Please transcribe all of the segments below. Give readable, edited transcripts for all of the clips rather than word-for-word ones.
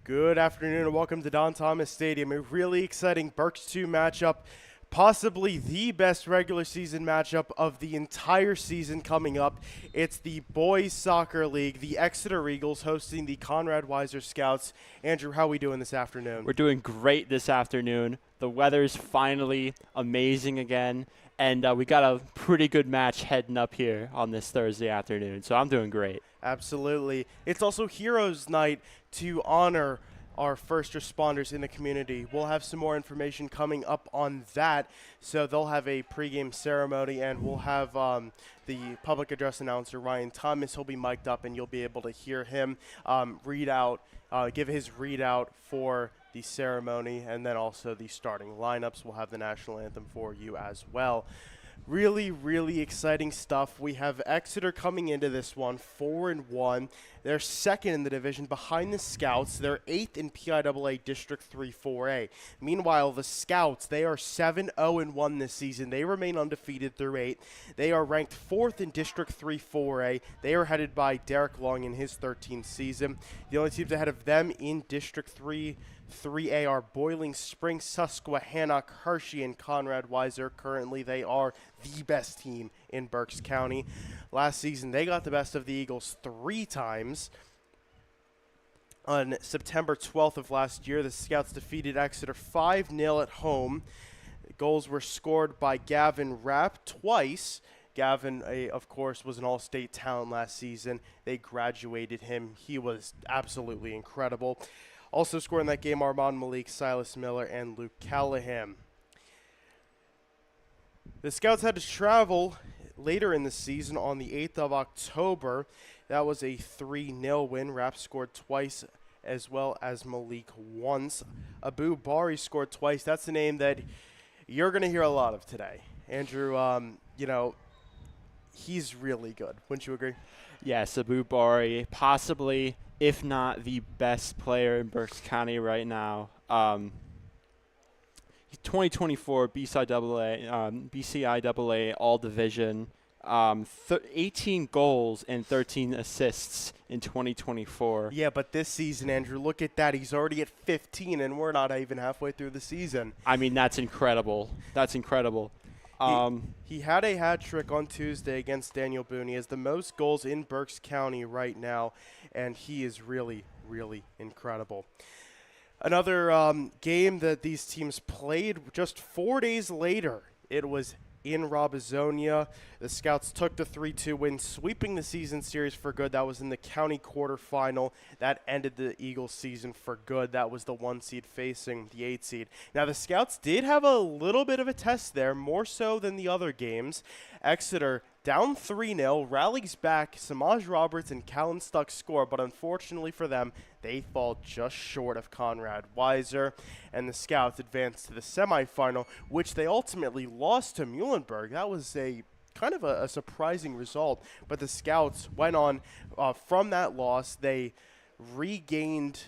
Good afternoon and welcome to Don Thomas Stadium. A really exciting Berks 2 matchup, possibly the best regular season matchup of the entire season coming up. It's the Boys Soccer League, the Exeter Eagles hosting the Conrad Weiser Scouts. Andrew, how are we doing this afternoon? We're doing great this afternoon. The weather's finally amazing again, and we got a pretty good match heading up here on this Thursday afternoon, so I'm doing great. Absolutely. It's also Heroes Night to honor our first responders in the community. We'll have some more information coming up on that. So they'll have a pregame ceremony, and we'll have the public address announcer, Ryan Thomas. He'll be mic'd up, and you'll be able to hear him give his readout for the ceremony, and then also the starting lineups. We'll have the national anthem for you as well. Really, really exciting stuff. We have Exeter coming into this one 4-1. They're second in the division behind the Scouts. They're 8th in PIAA District 3 4A. Meanwhile, the Scouts, they are 7-0-1 this season. They remain undefeated through 8. They are ranked 4th in District 3 4A. They are headed by Derek Long in his 13th season. The only teams ahead of them in District 3A are Boiling Spring, Susquehanna, Hershey, and Conrad Weiser. Currently, they are the best team in Berks County. Last season, they got the best of the Eagles 3 times. On September 12th of last year, the Scouts defeated Exeter 5-0 at home. Goals were scored by Gavin Rapp twice. Gavin, of course, was an all-state talent last season. They graduated him. He was absolutely incredible. Also scoring that game, Armand Malik, Silas Miller, and Luke Callahan. The Scouts had to travel later in the season on the 8th of October. That was a 3-0 win. Rapp scored twice as well as Malik once. Abu Bari scored twice. That's a name that you're going to hear a lot of today. Andrew, he's really good. Wouldn't you agree? Yes, Abu Bari, possibly, if not the best player in Berks County right now. 2024 BCIAA All-Division, 18 goals and 13 assists in 2024. Yeah, but this season, Andrew, look at that. He's already at 15, and we're not even halfway through the season. I mean, that's incredible. That's incredible. He had a hat trick on Tuesday against Daniel Boone. He has the most goals in Berks County right now, and he is really, really incredible. Another game that these teams played just 4 days later, it was in Robizonia. The Scouts took the 3-2 win, sweeping the season series for good. That was in the county quarterfinal. That ended the Eagles season for good. That was the 1 seed facing the 8 seed. Now, the Scouts did have a little bit of a test there, more so than the other games. Exeter down 3-0, rallies back. Samaj Roberts and Callan Stuck score, but unfortunately for them, they fall just short of Conrad Weiser, and the Scouts advance to the semifinal, which they ultimately lost to Muhlenberg. That was a kind of a surprising result, but the Scouts went on from that loss. They regained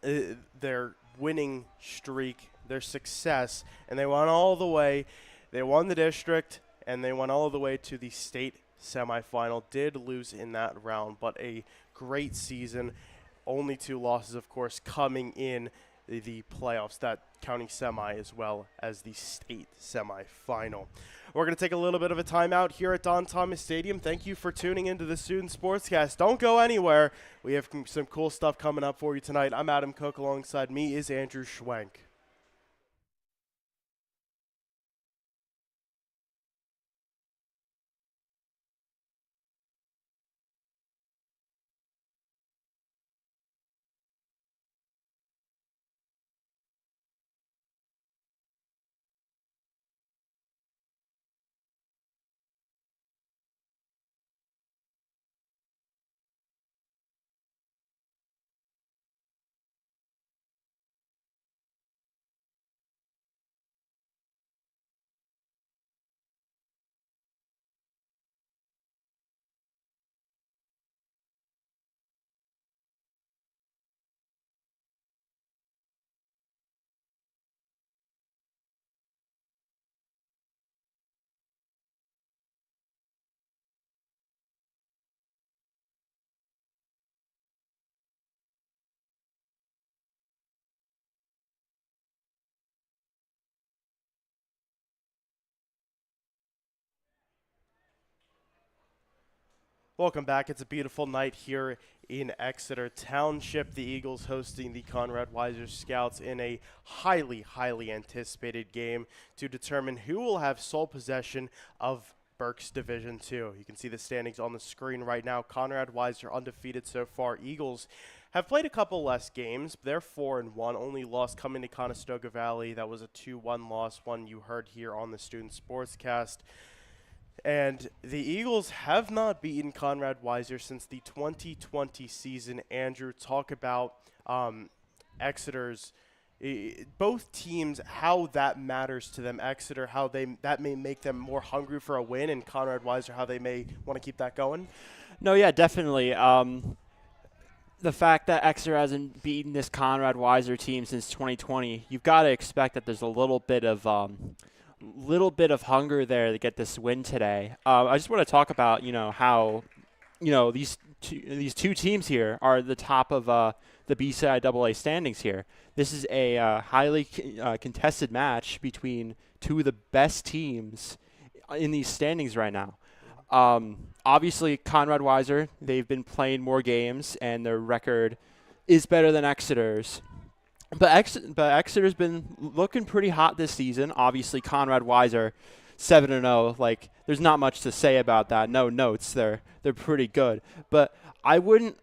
their winning streak, their success, and they went all the way. They won the district, and they went all the way to the state semifinal. Did lose in that round, but a great season. Only 2 losses, of course, coming in the playoffs, that county semi as well as the state semifinal. We're going to take a little bit of a timeout here at Don Thomas Stadium. Thank you for tuning into the Student Sportscast. Don't go anywhere. We have some cool stuff coming up for you tonight. I'm Adam Cook. Alongside me is Andrew Schwenk. Welcome back. It's a beautiful night here in Exeter Township. The Eagles hosting the Conrad Weiser Scouts in a highly anticipated game to determine who will have sole possession of Berks Division 2. You can see the standings on the screen right now. Conrad Weiser undefeated so far. Eagles have played a couple less games. They're 4-1, only loss coming to Conestoga Valley. That was a 2-1 loss, one you heard here on the Student Sportscast. And the Eagles have not beaten Conrad Weiser since the 2020 season. Andrew, talk about Exeter's, both teams, how that matters to them. Exeter, how that may make them more hungry for a win, and Conrad Weiser, how they may want to keep that going. No, yeah, definitely. The fact that Exeter hasn't beaten this Conrad Weiser team since 2020, you've got to expect that there's a little bit of hunger there to get this win today. I just want to talk about, how, these two teams here are the top of the BCIAA standings here. This is a highly contested match between two of the best teams in these standings right now. Obviously, Conrad Weiser, they've been playing more games, and their record is better than Exeter's. But Exeter's been looking pretty hot this season. Obviously, Conrad Weiser, 7-0. Like, there's not much to say about that. No notes. They're pretty good. But I wouldn't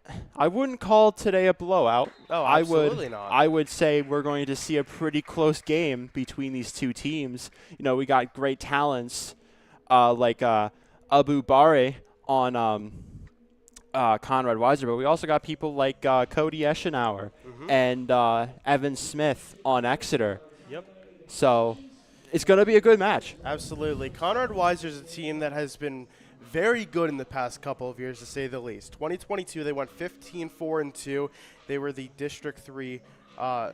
call today a blowout. Oh, absolutely not. I would say we're going to see a pretty close game between these two teams. We got great talents like Abu Bare on Conrad Weiser, but we also got people like Cody Eschenauer and Evan Smith on Exeter. Yep. So it's going to be a good match. Absolutely. Conrad Weiser is a team that has been very good in the past couple of years, to say the least. 2022, they went 15-4-2. They were the District 3 3A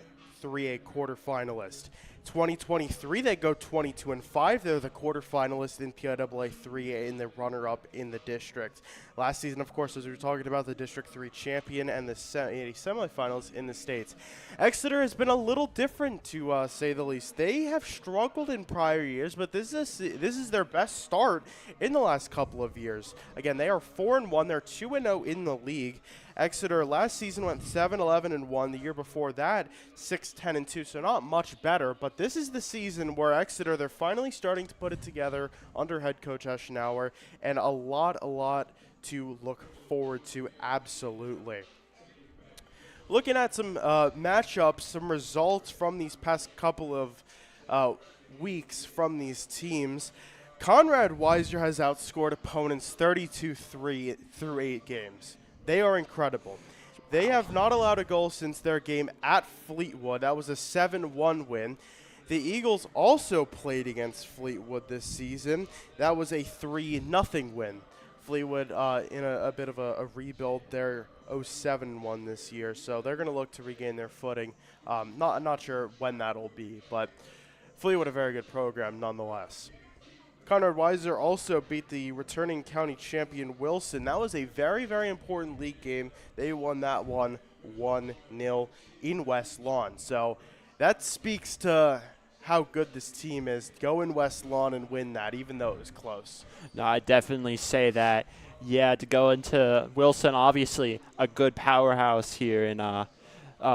quarterfinalist. 2023, they go 22-5. They're the quarterfinalists in PIAA 3A and the runner-up in the district. Last season, of course, as we were talking about, the District 3 champion and the semifinals in the States. Exeter has been a little different, to say the least. They have struggled in prior years, but this is their best start in the last couple of years. Again, they are 4-1. They're 2-0 in the league. Exeter last season went 7-11-1. The year before that, 6-10-2. So not much better. But this is the season where Exeter, they're finally starting to put it together under head coach Eschenauer, and a lot to look forward to. Absolutely. Looking at some matchups, some results from these past couple of weeks from these teams. Conrad Weiser has outscored opponents 32-3 through 8 games. They are incredible. They have not allowed a goal since their game at Fleetwood. That was a 7-1 win. The Eagles also played against Fleetwood this season. That was a 3-0 win. Fleetwood in a bit of a rebuild. They're 0-7-1 this year, so they're going to look to regain their footing. Not sure when that'll be, but Fleetwood a very good program nonetheless. Conrad Weiser also beat the returning county champion Wilson. That was a very important league game. They won that one 1-0 in West Lawn. So that speaks to how good this team is. Go in West Lawn and win that, even though it was close. No, I definitely say that. Yeah, to go into Wilson, obviously a good powerhouse here in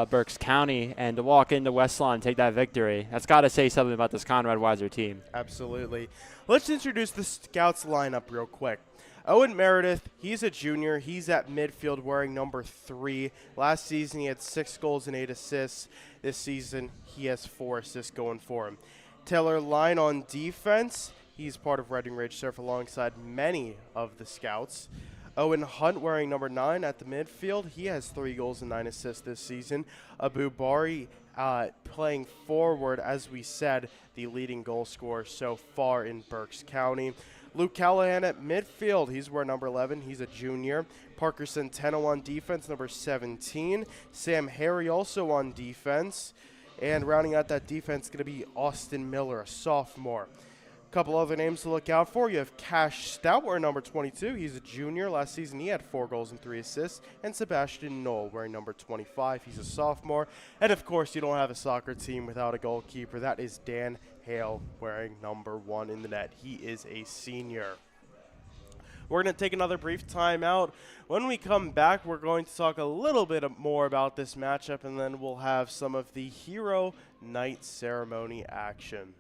Berks County, and to walk into West Lawn and take that victory, that's got to say something about this Conrad Weiser team. Absolutely. Let's introduce the Scouts lineup real quick. Owen Meredith, he's a junior. He's at midfield wearing number 3. Last season he had 6 goals and 8 assists. This season he has 4 assists going for him. Taylor Line on defense. He's part of Reading Ridge Surf alongside many of the Scouts. Owen Hunt wearing number 9 at the midfield. He has 3 goals and 9 assists this season. Abu Bari playing forward, as we said, the leading goal scorer so far in Berks County. Luke Callahan at midfield. He's wearing number 11. He's a junior. Parker Centeno on defense, number 17. Sam Harry also on defense. And rounding out that defense is going to be Austin Miller, a sophomore. Couple other names to look out for. You have Cash Stout wearing number 22. He's a junior. Last season he had 4 goals and 3 assists. And Sebastian Knoll wearing number 25. He's a sophomore. And of course, you don't have a soccer team without a goalkeeper. That is Dan Hale wearing number 1 in the net. He is a senior. We're going to take another brief time out. When we come back, we're going to talk a little bit more about this matchup, and then we'll have some of the Hero Night Ceremony action.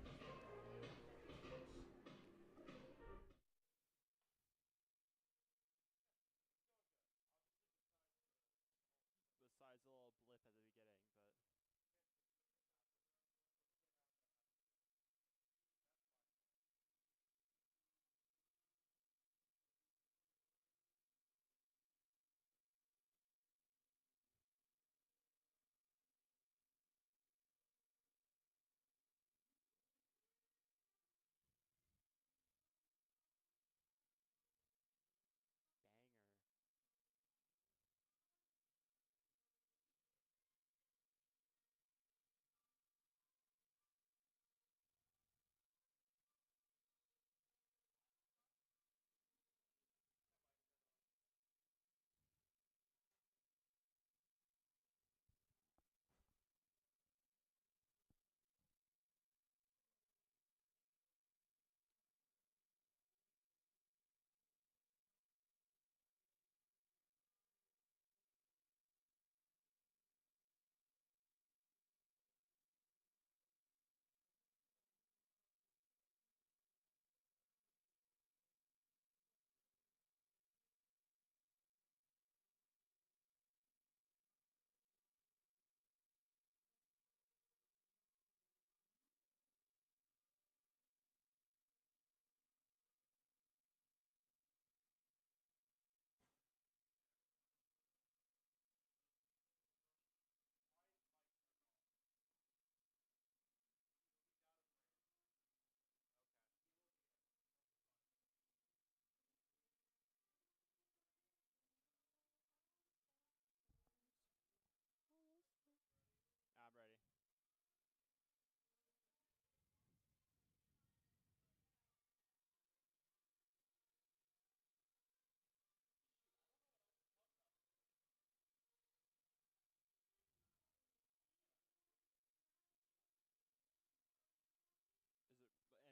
I'm ready.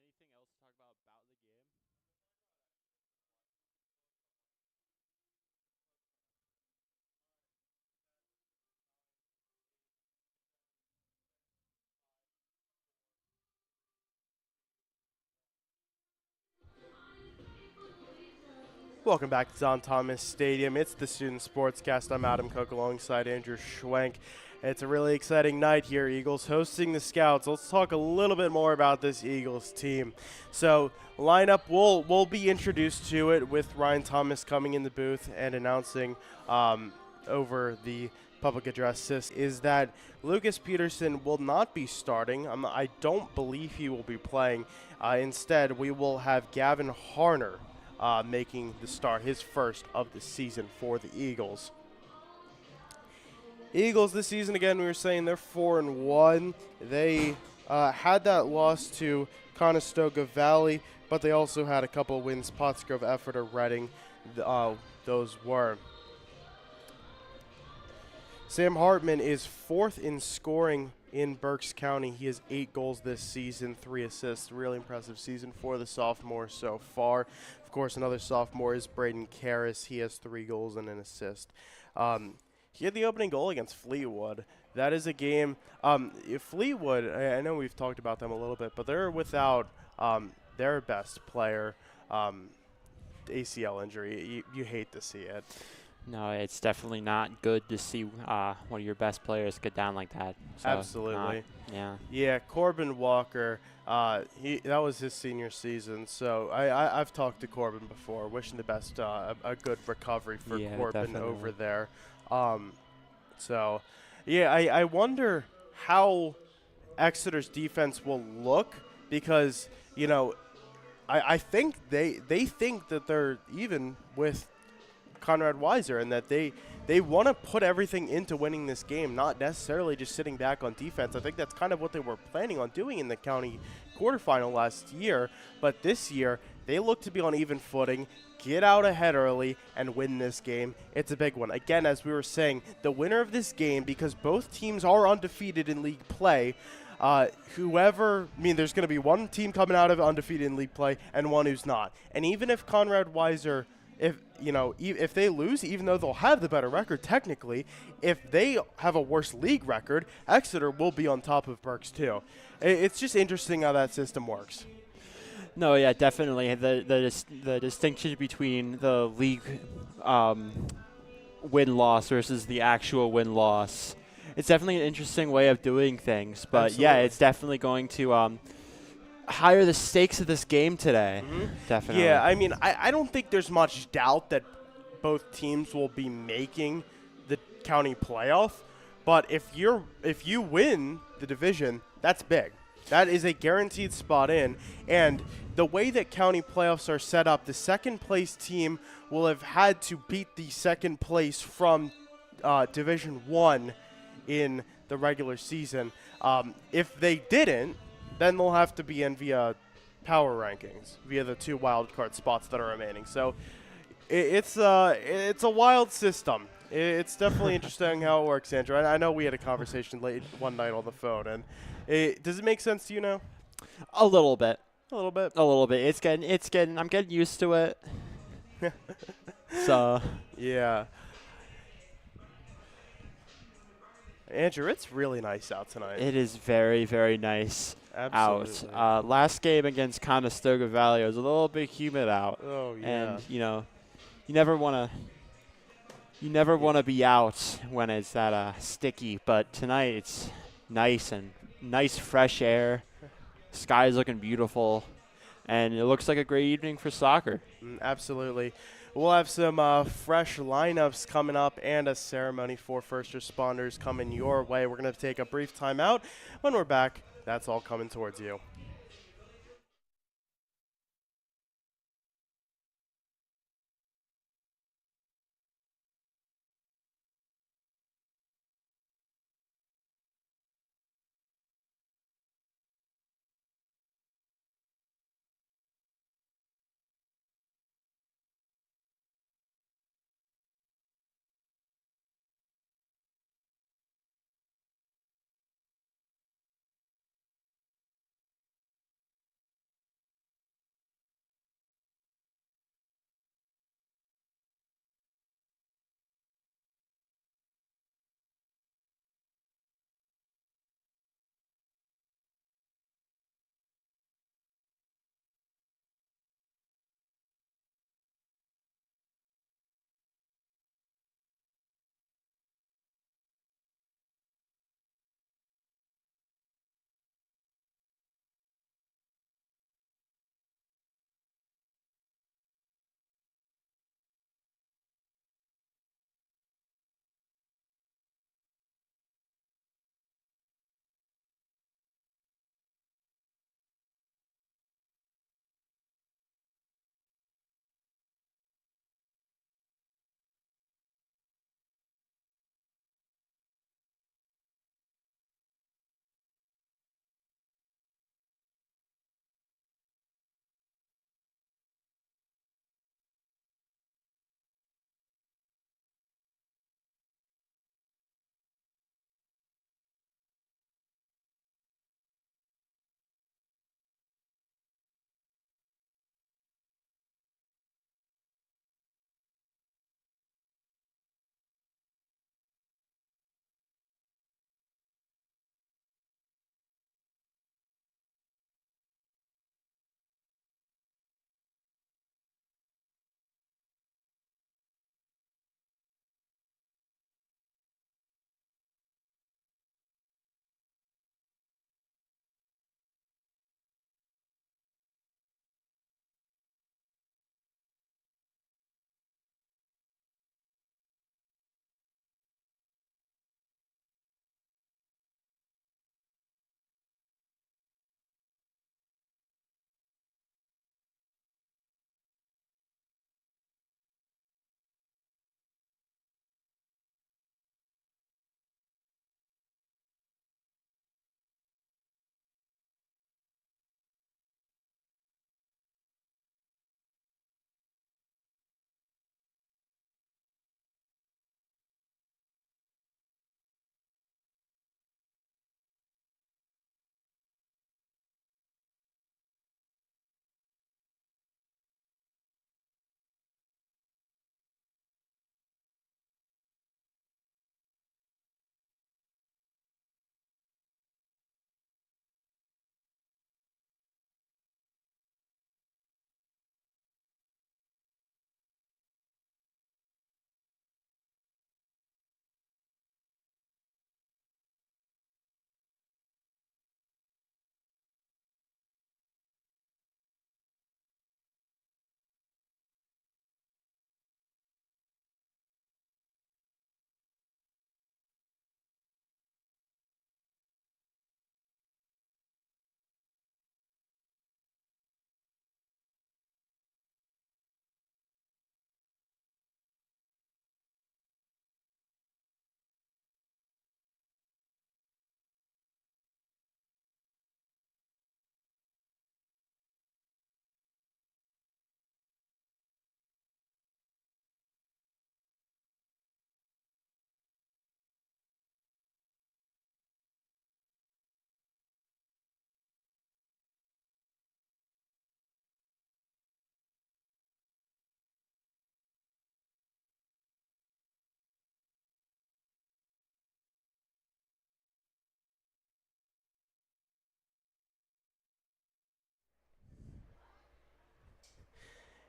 Is it anything else to talk about the game? Welcome back to Don Thomas Stadium. It's the Student Sportscast. I'm Adam Cook alongside Andrew Schwenk. It's a really exciting night here. Eagles hosting the Scouts. Let's talk a little bit more about this Eagles team. So lineup, we'll be introduced to it with Ryan Thomas coming in the booth and announcing over the public address system is that Lucas Peterson will not be starting. I don't believe he will be playing. Instead, we will have Gavin Harner making the start, his first of the season for the Eagles. Eagles this season, again, we were saying they're 4-1. They had that loss to Conestoga Valley, but they also had a couple of wins, Pottsgrove, Effort, or Reading. Those were. Sam Hartman is fourth in scoring in Berks County. He has 8 goals this season, 3 assists. Really impressive season for the sophomore so far. Of course, another sophomore is Braden Karras. He has 3 goals and an assist. He had the opening goal against Fleetwood. That is a game. Fleetwood, I know we've talked about them a little bit, but they're without their best player. ACL injury. You hate to see it. No, it's definitely not good to see one of your best players go down like that. So Absolutely. Yeah, Corbin Walker, that was his senior season. So I've talked to Corbin before, wishing the best, a good recovery for Corbin definitely. over there. I wonder how Exeter's defense will look because, I think they think that they're even with Conrad Weiser and that they want to put everything into winning this game, not necessarily just sitting back on defense. I think that's kind of what they were planning on doing in the county quarterfinal last year, but this year they look to be on even footing, get out ahead early, and win this game. It's a big one. Again, as we were saying, the winner of this game, because both teams are undefeated in league play, there's going to be one team coming out of undefeated in league play and one who's not. And even if Conrad Weiser if they lose, even though they'll have the better record technically, if they have a worse league record, Exeter will be on top of Berks too. It's just interesting how that system works. No, yeah, definitely. The distinction between the league win-loss versus the actual win-loss. It's definitely an interesting way of doing things. But, Absolutely. yeah, it's definitely going to higher the stakes of this game today. Mm-hmm. Definitely. Yeah, I mean, I don't think there's much doubt that both teams will be making the county playoff. But if you win the division, that's big. That is a guaranteed spot in. And the way that county playoffs are set up, the second place team will have had to beat the second place from Division 1 in the regular season. If they didn't, then they'll have to be in via power rankings, via the 2 wildcard spots that are remaining. So it's a wild system. It's definitely interesting how it works, Andrew. I know we had a conversation late one night on the phone, and does it make sense to you now? A little bit. A little bit. A little bit. I'm getting used to it. So. Yeah. Andrew, it's really nice out tonight. It is very, very nice Absolutely. out. Last game against Conestoga Valley was a little bit humid out. Oh, yeah. And, you never want to be out when it's that sticky. But tonight it's nice and nice fresh air. Sky's looking beautiful. And it looks like a great evening for soccer. Absolutely. We'll have some fresh lineups coming up and a ceremony for first responders coming your way. We're going to take a brief timeout. When we're back, that's all coming towards you.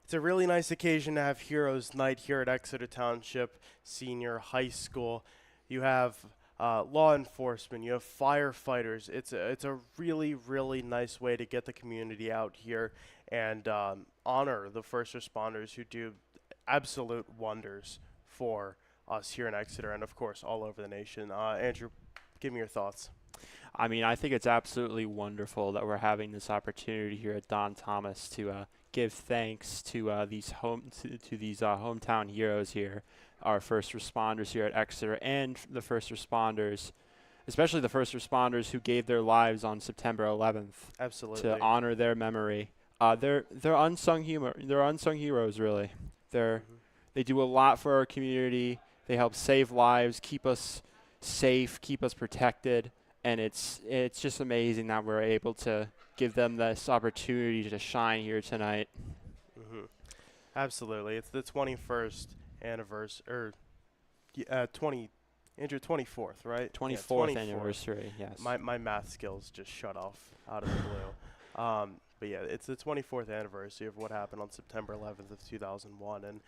It's a really nice occasion to have Heroes Night here at Exeter Township Senior High School. You have law enforcement, you have firefighters. It's a really, really nice way to get the community out here and honor the first responders who do absolute wonders for us here in Exeter and, of course, all over the nation. Andrew, give me your thoughts. I mean, I think it's absolutely wonderful that we're having this opportunity here at Don Thomas to give thanks to these hometown heroes here, our first responders here at Exeter, and the first responders, especially the first responders who gave their lives on September 11th. Absolutely. To honor their memory. They're unsung They're unsung heroes, really. They do a lot for our community. They help save lives, keep us safe, keep us protected. And it's just amazing that we're able to give them this opportunity to shine here tonight. Mm-hmm. Absolutely. It's the 21st anniversary, or 24th, right? 24th anniversary, yes. My math skills just shut off out of the blue. But yeah, it's the 24th anniversary of what happened on September 11th of 2001. And,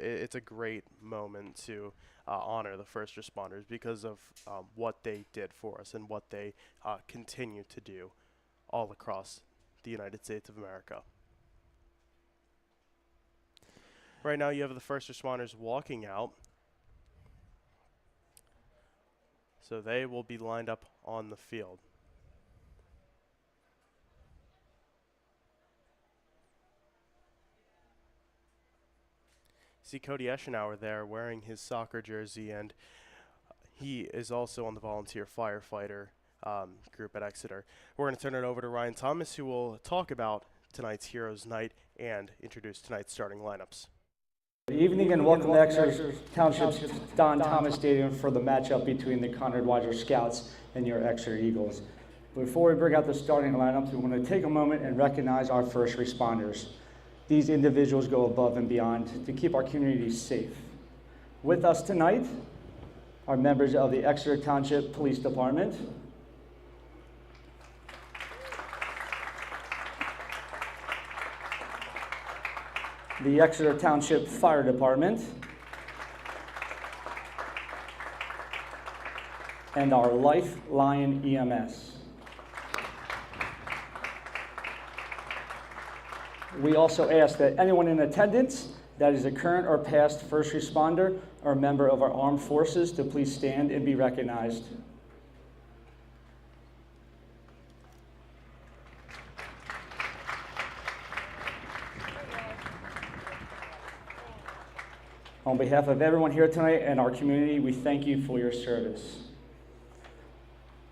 it's a great moment to honor the first responders because of what they did for us and what they continue to do all across the United States of America. Right now you have the first responders walking out. So they will be lined up on the field. See Cody Eschenauer there wearing his soccer jersey, and he is also on the volunteer firefighter group at Exeter. We're going to turn it over to Ryan Thomas, who will talk about tonight's Heroes Night and introduce tonight's starting lineups. Good evening and welcome to Exeter Township's Don Thomas Stadium for the matchup between the Conrad Weiser Scouts and your Exeter Eagles. Before we bring out the starting lineups, we want to take a moment and recognize our first responders. These individuals go above and beyond to keep our community safe. With us tonight are members of the Exeter Township Police Department, the Exeter Township Fire Department, and our Lifeline EMS. We also ask that anyone in attendance that is a current or past first responder or member of our armed forces to please stand and be recognized. On behalf of everyone here tonight and our community, we thank you for your service.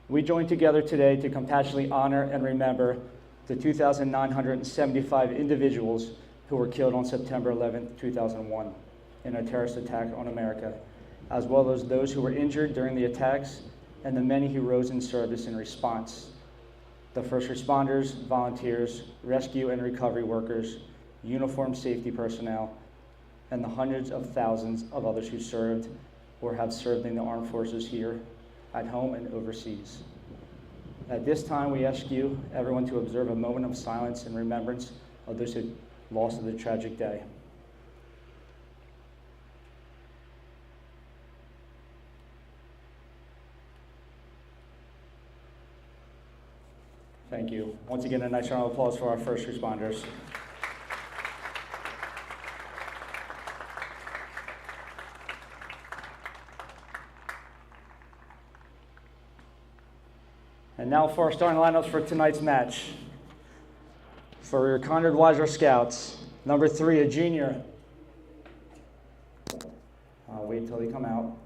We join together today to compassionately honor and remember the 2,975 individuals who were killed on September 11, 2001 in a terrorist attack on America, as well as those who were injured during the attacks and the many who rose in service in response. The first responders, volunteers, rescue and recovery workers, uniformed safety personnel, and the hundreds of thousands of others who served or have served in the armed forces here at home and overseas. At this time, we ask you, everyone, to observe a moment of silence in remembrance of those who lost in the tragic day. Thank you. Once again, a nice round of applause for our first responders. And now for our starting lineups for tonight's match. For your Conrad Weiser Scouts, number 3, a junior. I'll wait until they come out.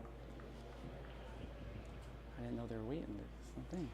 I didn't know they were waiting. That's the thing.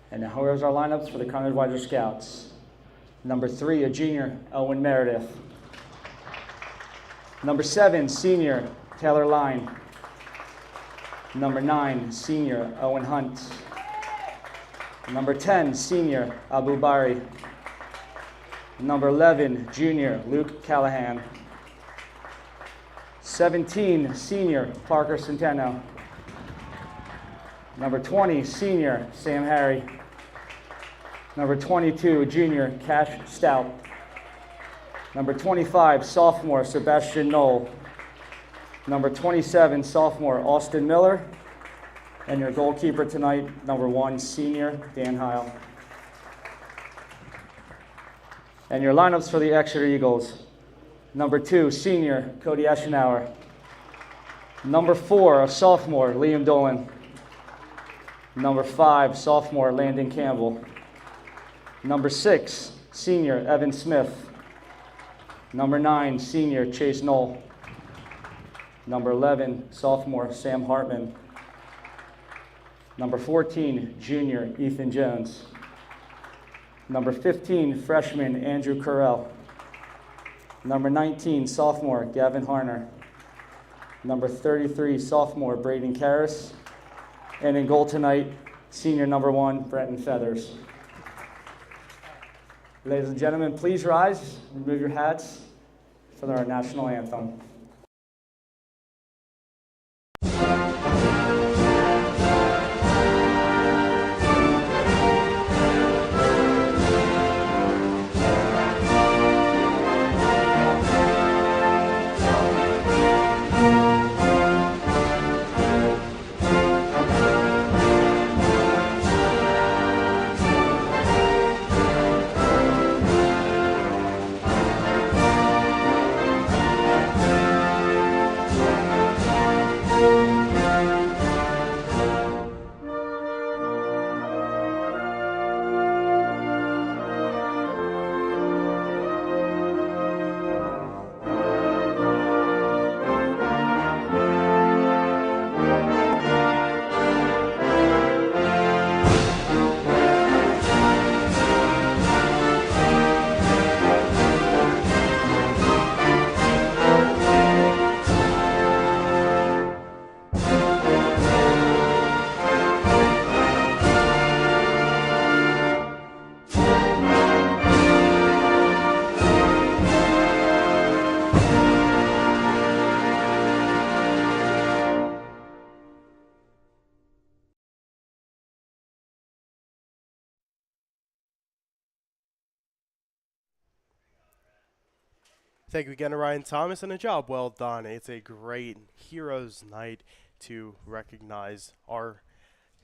And now here's our lineups for the Conrad Weiser Scouts. Number 3, a junior, Owen Meredith. Number 7, senior, Taylor Line. Number 9, senior, Owen Hunt. Number 10, senior, Abu Bari. Number 11, junior, Luke Callahan. 17, senior, Parker Centeno. Number 20, senior, Sam Harry. Number 22, junior, Cash Stout. Number 25, sophomore, Sebastian Knoll. Number 27, sophomore, Austin Miller. And your goalkeeper tonight, number 1, senior, Dan Heil. And your lineups for the Exeter Eagles. Number 2, senior, Cody Eschenauer. Number 4, a sophomore, Liam Dolan. Number 5, sophomore, Landon Campbell. Number 6, senior, Evan Smith. Number 9, senior, Chase Knoll. Number 11, sophomore, Sam Hartman. Number 14, junior, Ethan Jones. Number 15, freshman, Andrew Carell. Number 19, sophomore, Gavin Harner. Number 33, sophomore, Braden Karras. And in goal tonight, senior number 1, Brenton Feathers. Ladies and gentlemen, please rise, remove your hats for our national anthem. Thank you again to Ryan Thomas, and a job well done. It's a great Heroes Night to recognize our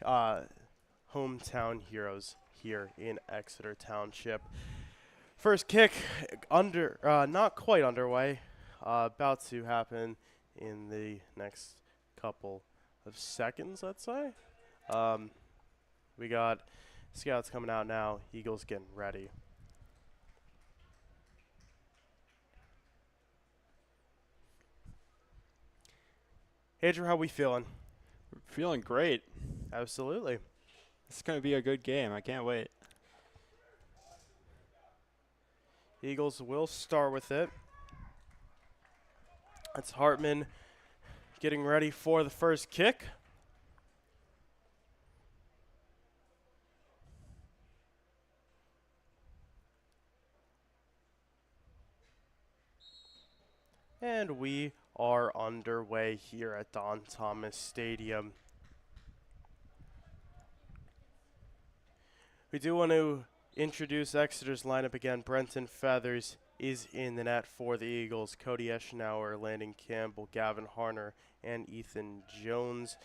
hometown heroes here in Exeter Township. First kick not quite underway, about to happen in the next couple of seconds, let's say. We got Scouts coming out now, Eagles getting ready. Andrew, how we feeling? Feeling great. Absolutely. It's going to be a good game. I can't wait. Eagles will start with it. That's Hartman getting ready for the first kick. And we are underway here at Don Thomas Stadium. We do want to introduce Exeter's lineup again. Brenton Feathers is in the net for the Eagles. Cody Eschenauer, Landon Campbell, Gavin Harner, and Ethan Jones.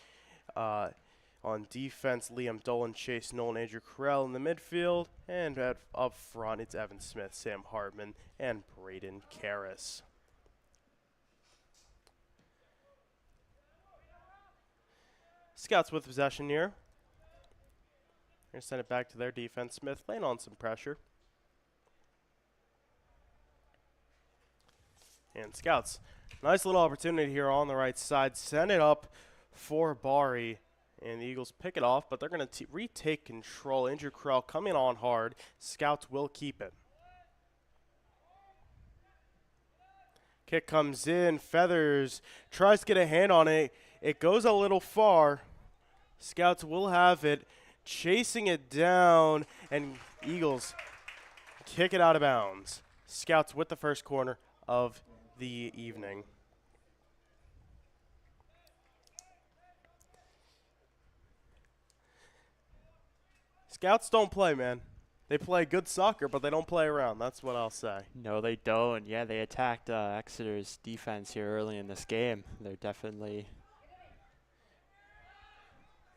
On defense, Liam Dolan, Chase Knoll, and Andrew Carell in the midfield. And up front, it's Evan Smith, Sam Hartman, and Braden Karras. Scouts with possession here. They're going to send it back to their defense. Smith laying on some pressure. And Scouts, nice little opportunity here on the right side. Send it up for Bari. And the Eagles pick it off, but they're going to retake control. Andrew Carell coming on hard. Scouts will keep it. Kick comes in. Feathers tries to get a hand on it. It goes a little far. Scouts will have it. Chasing it down, and Eagles kick it out of bounds. Scouts with the first corner of the evening. Scouts don't play, man. They play good soccer, but they don't play around. That's what I'll say. No, they don't. Yeah, they attacked Exeter's defense here early in this game. They're definitely...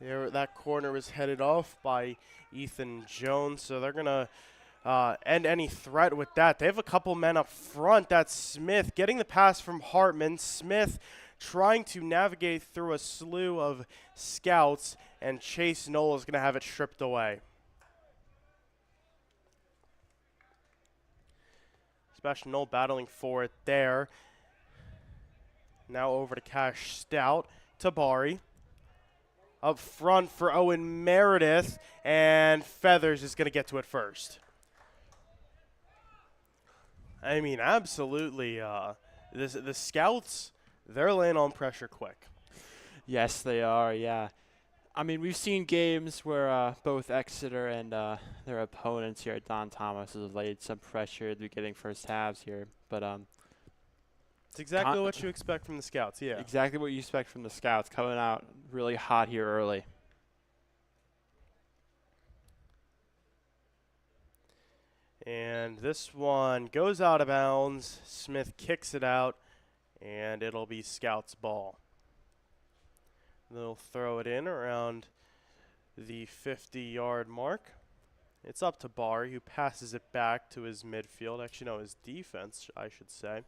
That corner was headed off by Ethan Jones, so they're going to end any threat with that. They have a couple men up front. That's Smith getting the pass from Hartman. Smith trying to navigate through a slew of scouts, and Chase Knoll is going to have it stripped away. Sebastian Knoll battling for it there. Now over to Cash Stout. Tabari. Up front for Owen Meredith, and Feathers is going to get to it first. I mean, absolutely. The Scouts, they're laying on pressure quick. Yes, they are, yeah. I mean, we've seen games where both Exeter and their opponents here at Don Thomas have laid some pressure at the beginning first halves here. But it's exactly what you expect from the Scouts, yeah. Exactly what you expect from the Scouts, coming out really hot here early. And this one goes out of bounds. Smith kicks it out, and it'll be Scouts' ball. They'll throw it in around the 50-yard mark. It's up to Barry, who passes it back to his midfield. Actually, no, his defense, I should say.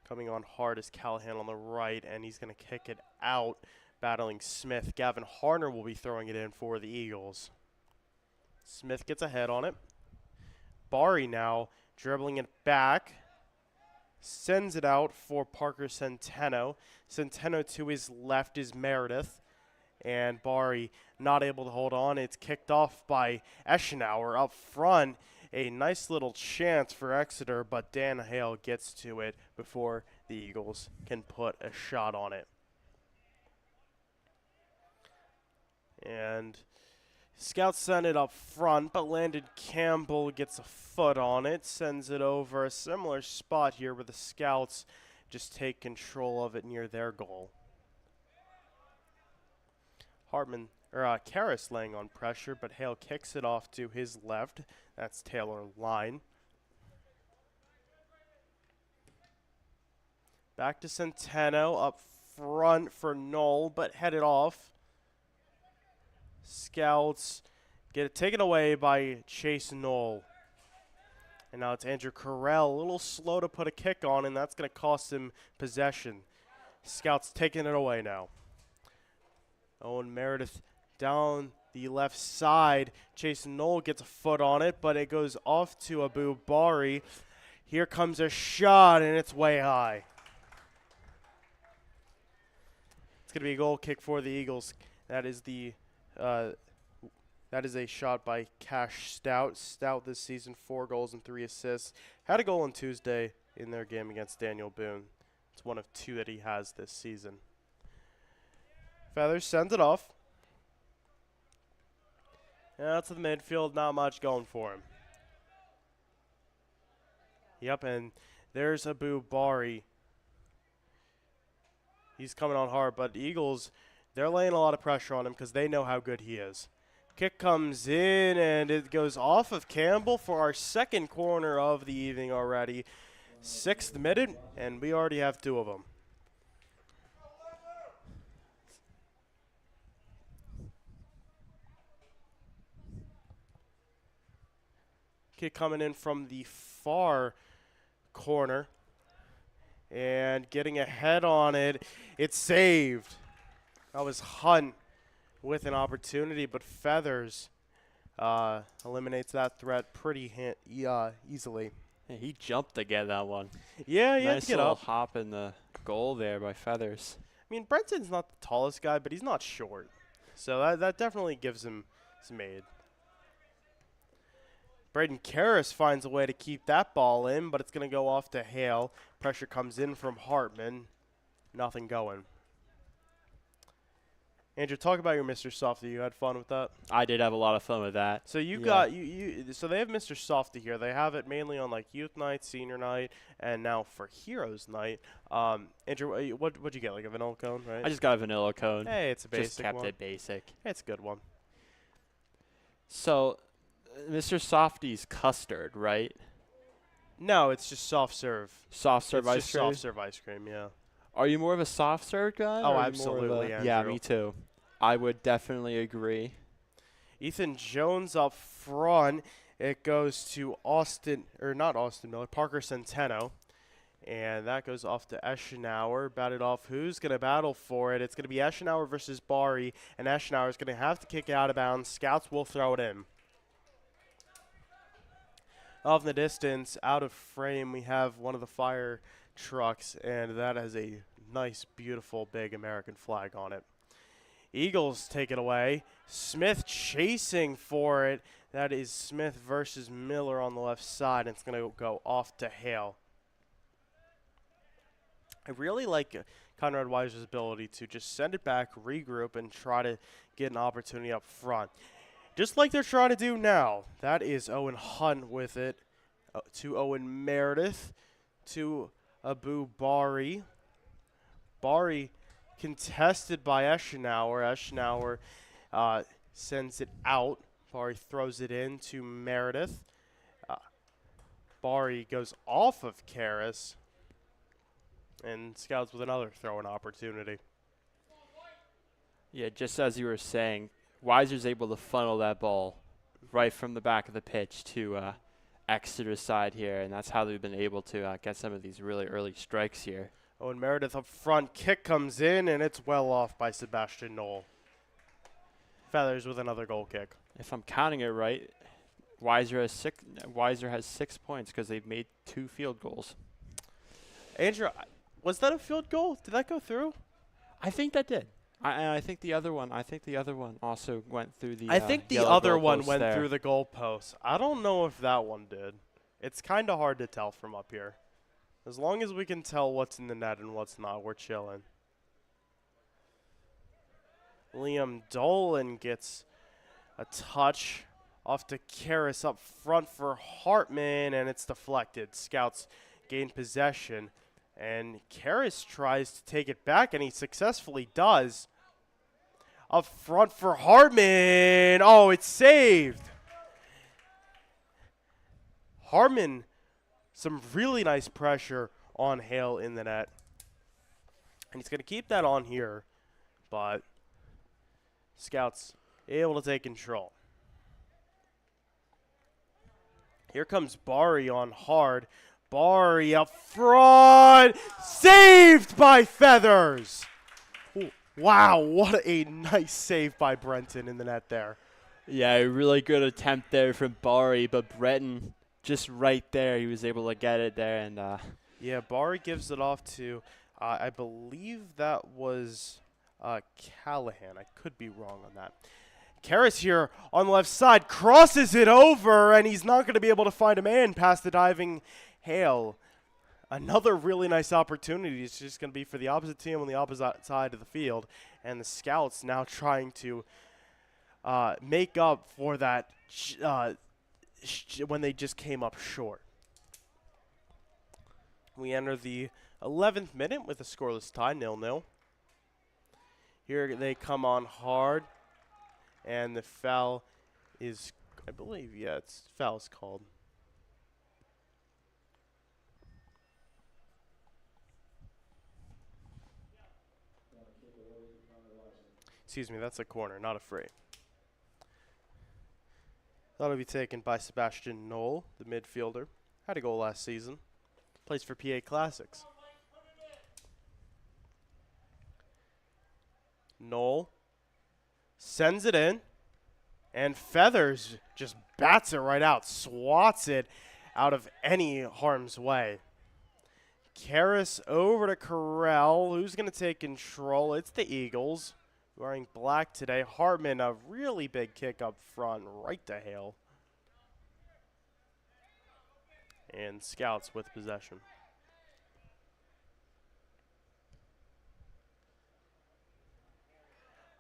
Coming on hard is Callahan on the right, and he's going to kick it out, battling Smith. Gavin Harner will be throwing it in for the Eagles. Smith gets a head on it. Barry now dribbling it back. Sends it out for Parker Centeno. Centeno to his left is Meredith. And Barry not able to hold on. It's kicked off by Eschenauer up front. A nice little chance for Exeter, but Dan Hale gets to it before the Eagles can put a shot on it. And Scouts send it up front, but Landon Campbell gets a foot on it, sends it over a similar spot here where the Scouts just take control of it near their goal. Karras laying on pressure, but Hale kicks it off to his left. That's Taylor Line. Back to Centeno up front for Knoll, but headed off. Scouts get it taken away by Chase Knoll. And now it's Andrew Carell, a little slow to put a kick on, and that's going to cost him possession. Scouts taking it away now. Owen Meredith down the left side. Chase Knoll gets a foot on it, but it goes off to Abu Bari. Here comes a shot, and it's way high. It's going to be a goal kick for the Eagles. That is a shot by Cash Stout. Stout this season, 4 goals and 3 assists. Had a goal on Tuesday in their game against Daniel Boone. It's one of 2 that he has this season. Feathers sends it off. Out to the midfield, not much going for him. Yep, and there's Abu Bari. He's coming on hard, but the Eagles, they're laying a lot of pressure on him because they know how good he is. Kick comes in, and it goes off of Campbell for our second corner of the evening already. 6th minute, and we already have 2 of them. Kick coming in from the far corner and getting a head on it. It's saved. That was Hunt with an opportunity, but Feathers eliminates that threat pretty easily. Yeah, he jumped to get that one. Yeah, he had nice to get little up. hop in the goal there by Feathers. I mean, Brenton's not the tallest guy, but he's not short. So that definitely gives him some aid. Braden Karras finds a way to keep that ball in, but it's going to go off to Hale. Pressure comes in from Hartman. Nothing going. Andrew, talk about your Mr. Softy. You had fun with that? I did have a lot of fun with that. So you got so they have Mr. Softy here. They have it mainly on like youth night, senior night, and now for Heroes night. Andrew, what'd you get? Like a vanilla cone, right? I just got a vanilla cone. Hey, it's a basic Just kept one. it basic. Hey, it's a good one. So, Mr. Softy's custard, right? No, it's just soft serve. Soft serve It's ice just cream. soft serve ice cream, yeah. Are you more of a soft serve guy? Oh, or are you more of absolutely, a- Yeah, Andrew. me too. I would definitely agree. Ethan Jones up front. It goes to Parker Centeno. And that goes off to Eschenauer. Batted off. Who's going to battle for it? It's going to be Eschenauer versus Bari. And Eschenauer is going to have to kick it out of bounds. Scouts will throw it in. Off in the distance, out of frame, we have one of the fire trucks. And that has a nice, beautiful, big American flag on it. Eagles take it away. Smith chasing for it. That is Smith versus Miller on the left side. And it's going to go off to Hale. I really like Conrad Weiser's ability to just send it back, regroup, and try to get an opportunity up front. Just like they're trying to do now. That is Owen Hunt with it to Owen Meredith to Abu Bari. Bari contested by Eschenauer. Eschenauer sends it out. Bari throws it in to Meredith. Bari goes off of Karras. And Scouts with another throwing opportunity. Yeah, just as you were saying, Weiser's able to funnel that ball right from the back of the pitch to Exeter's side here, and that's how they've been able to get some of these really early strikes here. Owen Meredith up front. Kick comes in, and it's well off by Sebastian Knoll. Feathers with another goal kick. If I'm counting it right, Weiser has 6 points because they've made 2 field goals. Andrew, was that a field goal? Did that go through? I think that did. I think the other one. Also went through the. I think the yellow other one goalpost went there. through the goalpost. I don't know if that one did. It's kind of hard to tell from up here. As long as we can tell what's in the net and what's not, we're chilling. Liam Dolan gets a touch off to Karras up front for Hartman, and it's deflected. Scouts gain possession, and Karras tries to take it back, and he successfully does. Up front for Hartman. Oh, it's saved. Hartman, some really nice pressure on Hale in the net. And he's going to keep that on here, but Scouts able to take control. Here comes Bari on hard. Bari up front. Saved by Feathers. Ooh, wow, what a nice save by Brenton in the net there. Yeah, a really good attempt there from Bari, but Breton just right there, he was able to get it there, and yeah, Bari gives it off to, I believe that was Callahan. I could be wrong on that. Karras here on the left side crosses it over, and he's not going to be able to find a man past the diving Hale. Another really nice opportunity. It's just going to be for the opposite team on the opposite side of the field, and the Scouts now trying to make up for that when they just came up short. We enter the 11th minute with a scoreless tie, 0-0. Here they come on hard, and the foul is, I believe, foul's called. Excuse me, that's a corner, not a free. That'll be taken by Sebastian Knoll, the midfielder. Had a goal last season. Plays for PA Classics. Knoll sends it in, and Feathers just bats it right out, swats it out of any harm's way. Karras over to Corral. Who's going to take control? It's the Eagles. Wearing black today. Hartman, a really big kick up front, right to Hale. And Scouts with possession.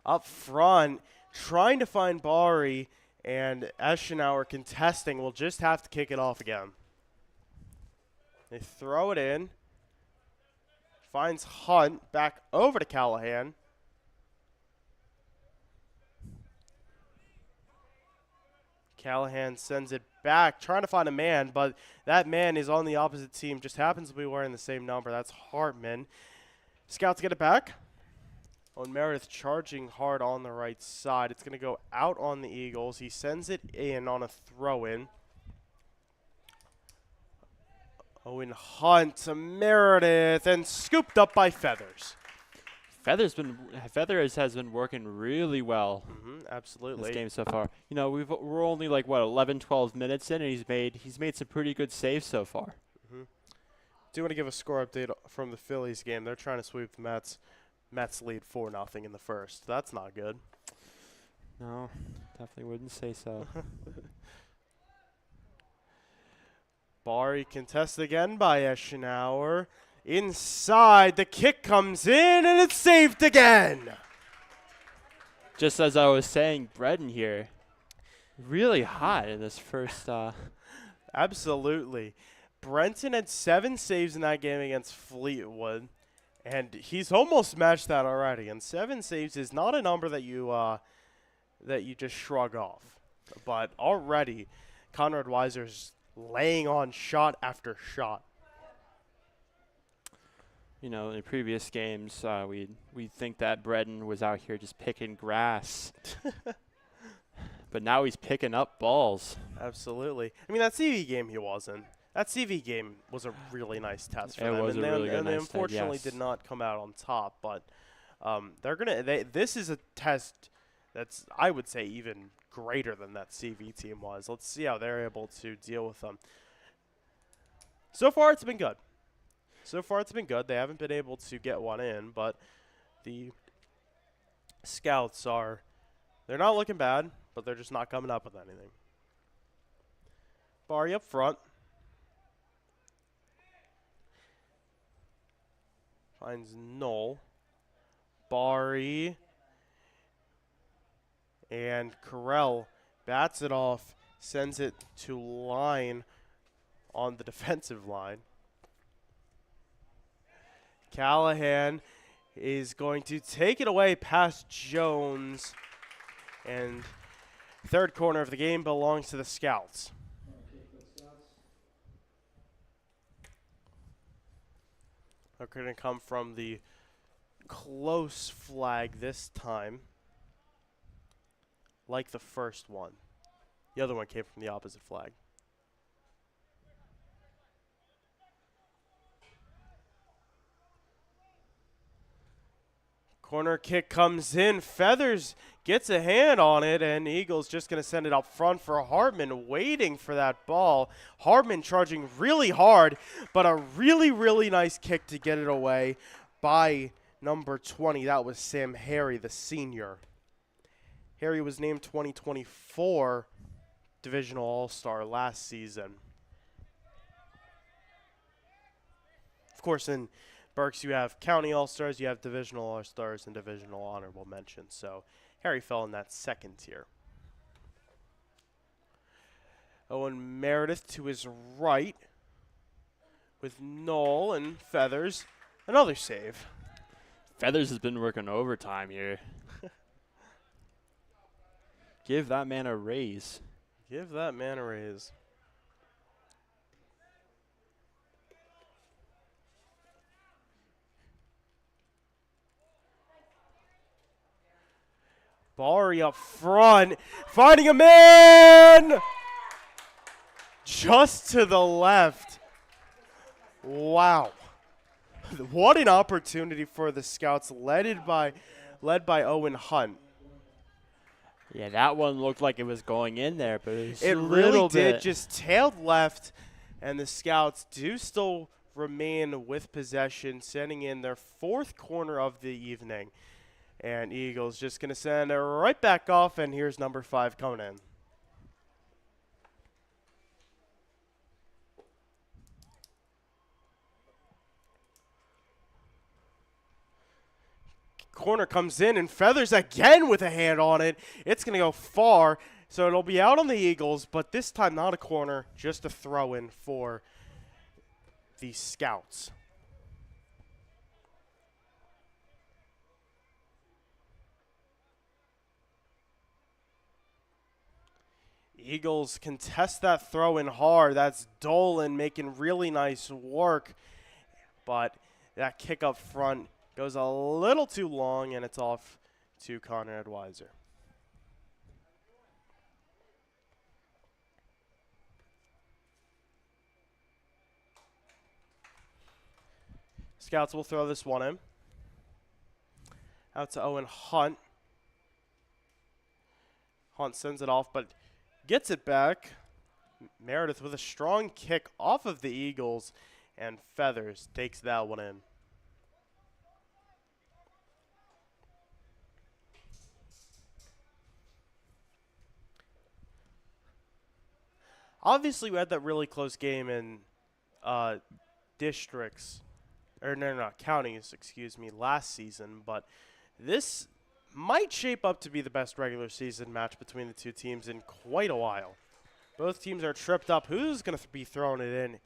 Up front, trying to find Bari, and Eschenauer contesting will just have to kick it off again. They throw it in. Finds Hunt, back over to Callahan. Callahan sends it back, trying to find a man, but that man is on the opposite team, just happens to be wearing the same number. That's Hartman. Scouts get it back. On Meredith charging hard on the right side. It's going to go out on the Eagles. He sends it in on a throw-in. Owen Hunt to Meredith, and scooped up by Feathers. Feathers has been working really well. Absolutely. This game so far. You know, we're only like what 11, 12 minutes in, and he's made some pretty good saves so far. Do want to give a score update from the Phillies game. They're trying to sweep the Mets. Mets lead 4-0 in the first. That's not good. No, definitely wouldn't say so. Bari contested again by Eschenauer. Inside, the kick comes in, and it's saved again. Just as I was saying, Bredden here, really hot in this first. Absolutely. Brenton had 7 saves in that game against Fleetwood, and he's almost matched that already. And 7 saves is not a number that you just shrug off. But already, Conrad Weiser's laying on shot after shot. You know, in previous games, we think that Bredden was out here just picking grass. But now he's picking up balls. Absolutely. I mean, that CV game he wasn't. That CV game was a really nice test for them. It was a really good they nice test, unfortunately yes. did not come out on top. But this is a test that's, I would say, even greater than that CV team was. Let's see how they're able to deal with them. So far, it's been good. They haven't been able to get one in, but the Scouts they're not looking bad, but they're just not coming up with anything. Bari up front. Finds Knoll. Bari. And Carell bats it off, sends it to line on the defensive line. Callahan is going to take it away past Jones. And third corner of the game belongs to the Scouts. They're going to come from the close flag this time, like the first one. The other one came from the opposite flag. Corner kick comes in. Feathers gets a hand on it, and Eagles just going to send it up front for Hartman, waiting for that ball. Hartman charging really hard, but a really, really nice kick to get it away by number 20. That was Sam Harry, the senior. Harry was named 2024 Divisional All-Star last season. Of course, in Berks, you have County All-Stars, you have Divisional All-Stars, and Divisional Honorable Mentions. So Harry fell in that second tier. Owen Meredith to his right with Knoll and Feathers. Another save. Feathers has been working overtime here. Give that man a raise. Give that man a raise. Bari up front, finding a man! Just to the left. Wow. What an opportunity for the Scouts, led by Owen Hunt. Yeah, that one looked like it was going in there, but it really did. Just tailed left, and the Scouts do still remain with possession, sending in their fourth corner of the evening. And Eagles just going to send it right back off, and here's number 5 coming in. corner comes in, and Feathers again with a hand on it. It's going to go far, so it'll be out on the Eagles, but this time not a corner, just a throw-in for the Scouts. Eagles contest that throw in hard. That's Dolan making really nice work. But that kick up front goes a little too long, and it's off to Conrad Weiser. Scouts will throw this one in. Out to Owen Hunt. Hunt sends it off, but gets it back. Meredith with a strong kick off of the Eagles, and Feathers takes that one in. Obviously, we had that really close game in counties, last season, but this might shape up to be the best regular season match between the two teams in quite a while. Both teams are tripped up. Who's going to be throwing it in?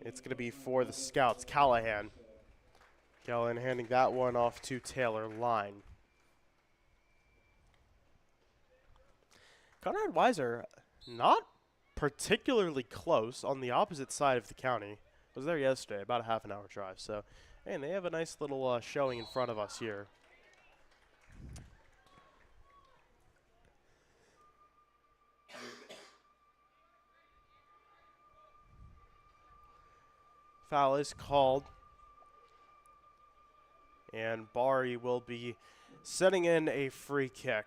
It's going to be for the Scouts, Callahan. Callahan handing that one off to Taylor Line. Conrad Weiser, not particularly close, on the opposite side of the county. Was there yesterday, about a half an hour drive. So, and they have a nice little showing in front of us here. Foul is called, and Bari will be setting in a free kick.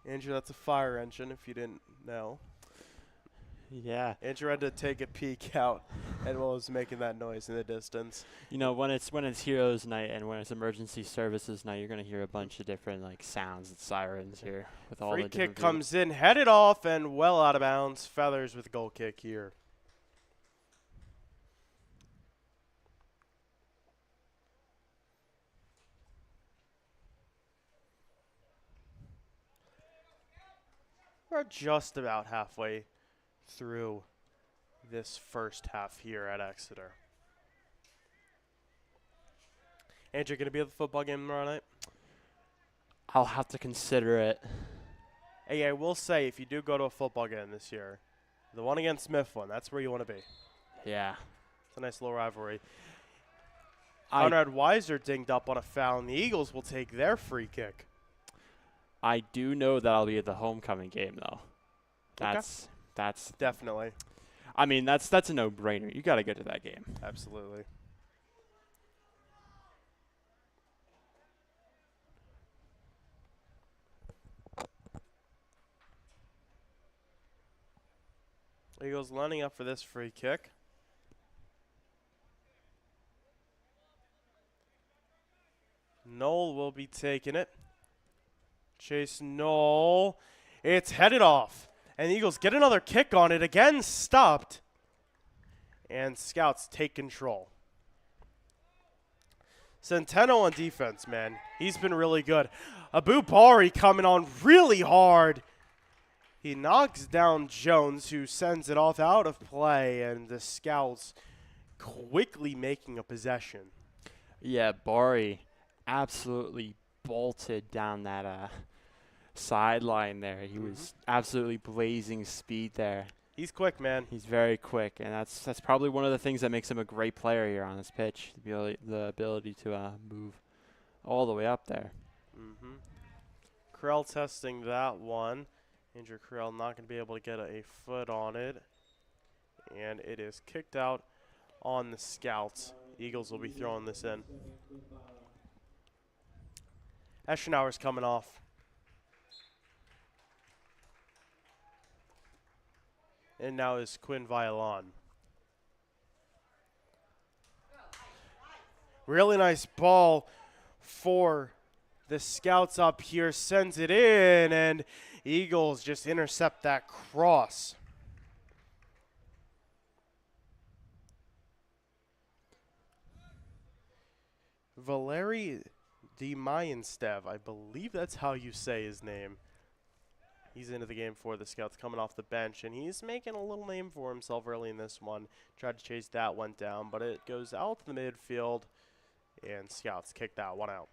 Andrew, that's a fire engine if you didn't know. Yeah. Andrew had to take a peek out and was making that noise in the distance. You know, when it's Heroes Night and when it's Emergency Services Night, you're going to hear a bunch of different sounds and sirens here with all the Free different kick comes in, headed off and well out of bounds. Feathers with a goal kick here. We're just about halfway through this first half here at Exeter. Andrew, going to be at the football game tomorrow night? I'll have to consider it. Hey, I will say, if you do go to a football game this year, the one against Mifflin, that's where you want to be. Yeah. It's a nice little rivalry. Conrad Weiser dinged up on a foul, and the Eagles will take their free kick. I do know that I'll be at the homecoming game, though. That's definitely. I mean, that's a no-brainer. You got to go to that game. Absolutely. Eagles lining up for this free kick. Knoll will be taking it. Chase Knoll. It's headed off. And the Eagles get another kick on it. Again, stopped. And Scouts take control. Centeno on defense, man. He's been really good. Abu Bari coming on really hard. He knocks down Jones, who sends it off out of play, and the Scouts quickly making a possession. Yeah, Bari absolutely bolted down that sideline there. He was absolutely blazing speed there. He's quick, man. He's very quick, and that's probably one of the things that makes him a great player here on this pitch, the ability to move all the way up there. Krell testing that one. Andrew Krell not going to be able to get a foot on it. And it is kicked out on the Scouts. Eagles will be throwing this in. Eschenauer's coming off. And now is Quinn Violon. Really nice ball for the Scouts up here. Sends it in, and Eagles just intercept that cross. Valeri Demayenstev. I believe that's how you say his name. He's into the game for the Scouts, coming off the bench, and he's making a little name for himself early in this one. Tried to chase that one down, but it goes out to the midfield, and Scouts kick that one out.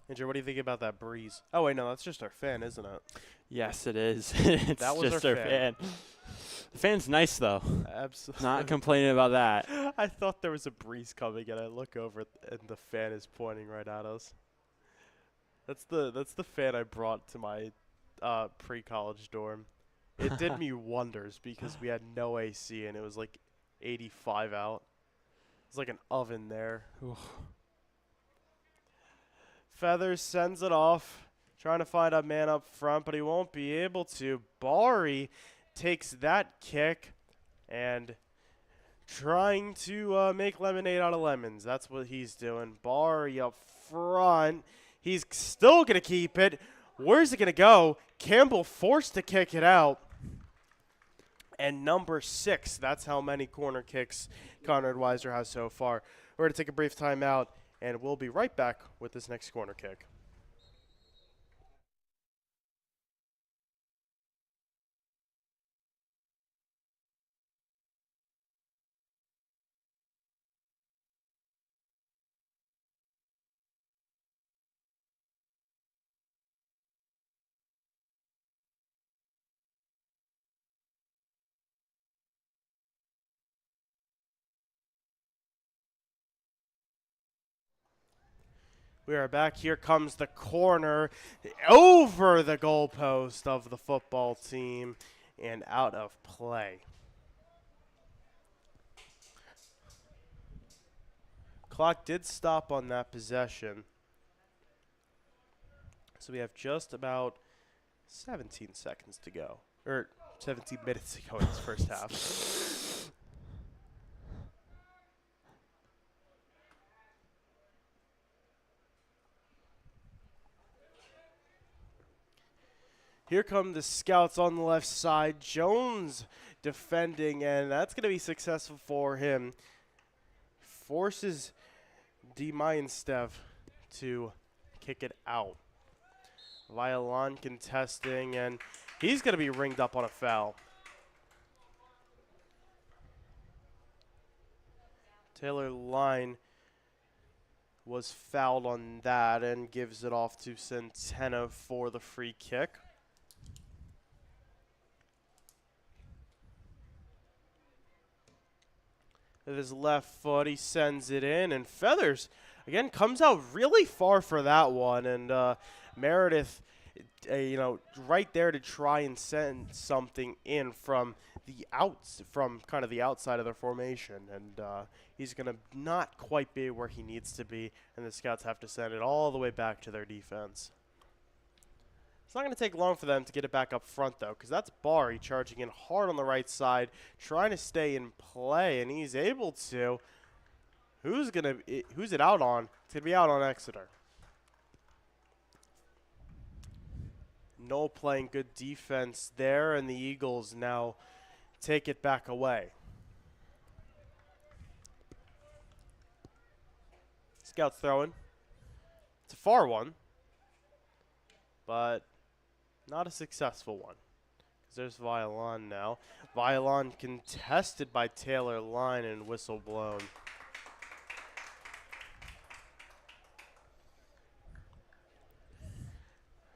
Andrew, what do you think about that breeze? Oh, wait, no, that's just our fan, isn't it? Yes, it is. It's That was just our our fan. fan. The fan's nice, though. Absolutely. Not complaining about that. I thought there was a breeze coming, and I look over, and the fan is pointing right at us. That's the fan I brought to my pre-college dorm. It did me wonders because we had no AC, and it was like 85 out. It's like an oven there. Feathers sends it off, trying to find a man up front, but he won't be able to. Bari takes that kick and trying to make lemonade out of lemons. That's what he's doing. Bari up front. He's still going to keep it. Where's it going to go? Campbell forced to kick it out. And number 6, that's how many corner kicks Conrad Weiser has so far. We're going to take a brief timeout, and we'll be right back with this next corner kick. We are back. Here comes the corner over the goalpost of the football team and out of play. Clock did stop on that possession. So we have just about 17 seconds to go. Or 17 minutes to go in this first half. Here come the Scouts on the left side. Jones defending, and that's going to be successful for him. Forces Demayenstev to kick it out. Violon contesting, and he's going to be ringed up on a foul. Taylor Line was fouled on that and gives it off to Centeno for the free kick. With his left foot, he sends it in, and Feathers, again, comes out really far for that one, and Meredith, right there to try and send something in from kind of the outside of their formation, and he's going to not quite be where he needs to be, and the Scouts have to send it all the way back to their defense. It's not going to take long for them to get it back up front, though, because that's Bari charging in hard on the right side, trying to stay in play, and he's able to. Who's it out on? It's going to be out on Exeter. Noel playing good defense there, and the Eagles now take it back away. Scouts throwing. It's a far one, but not a successful one. There's Violon now. Violon contested by Taylor Line and whistle blown.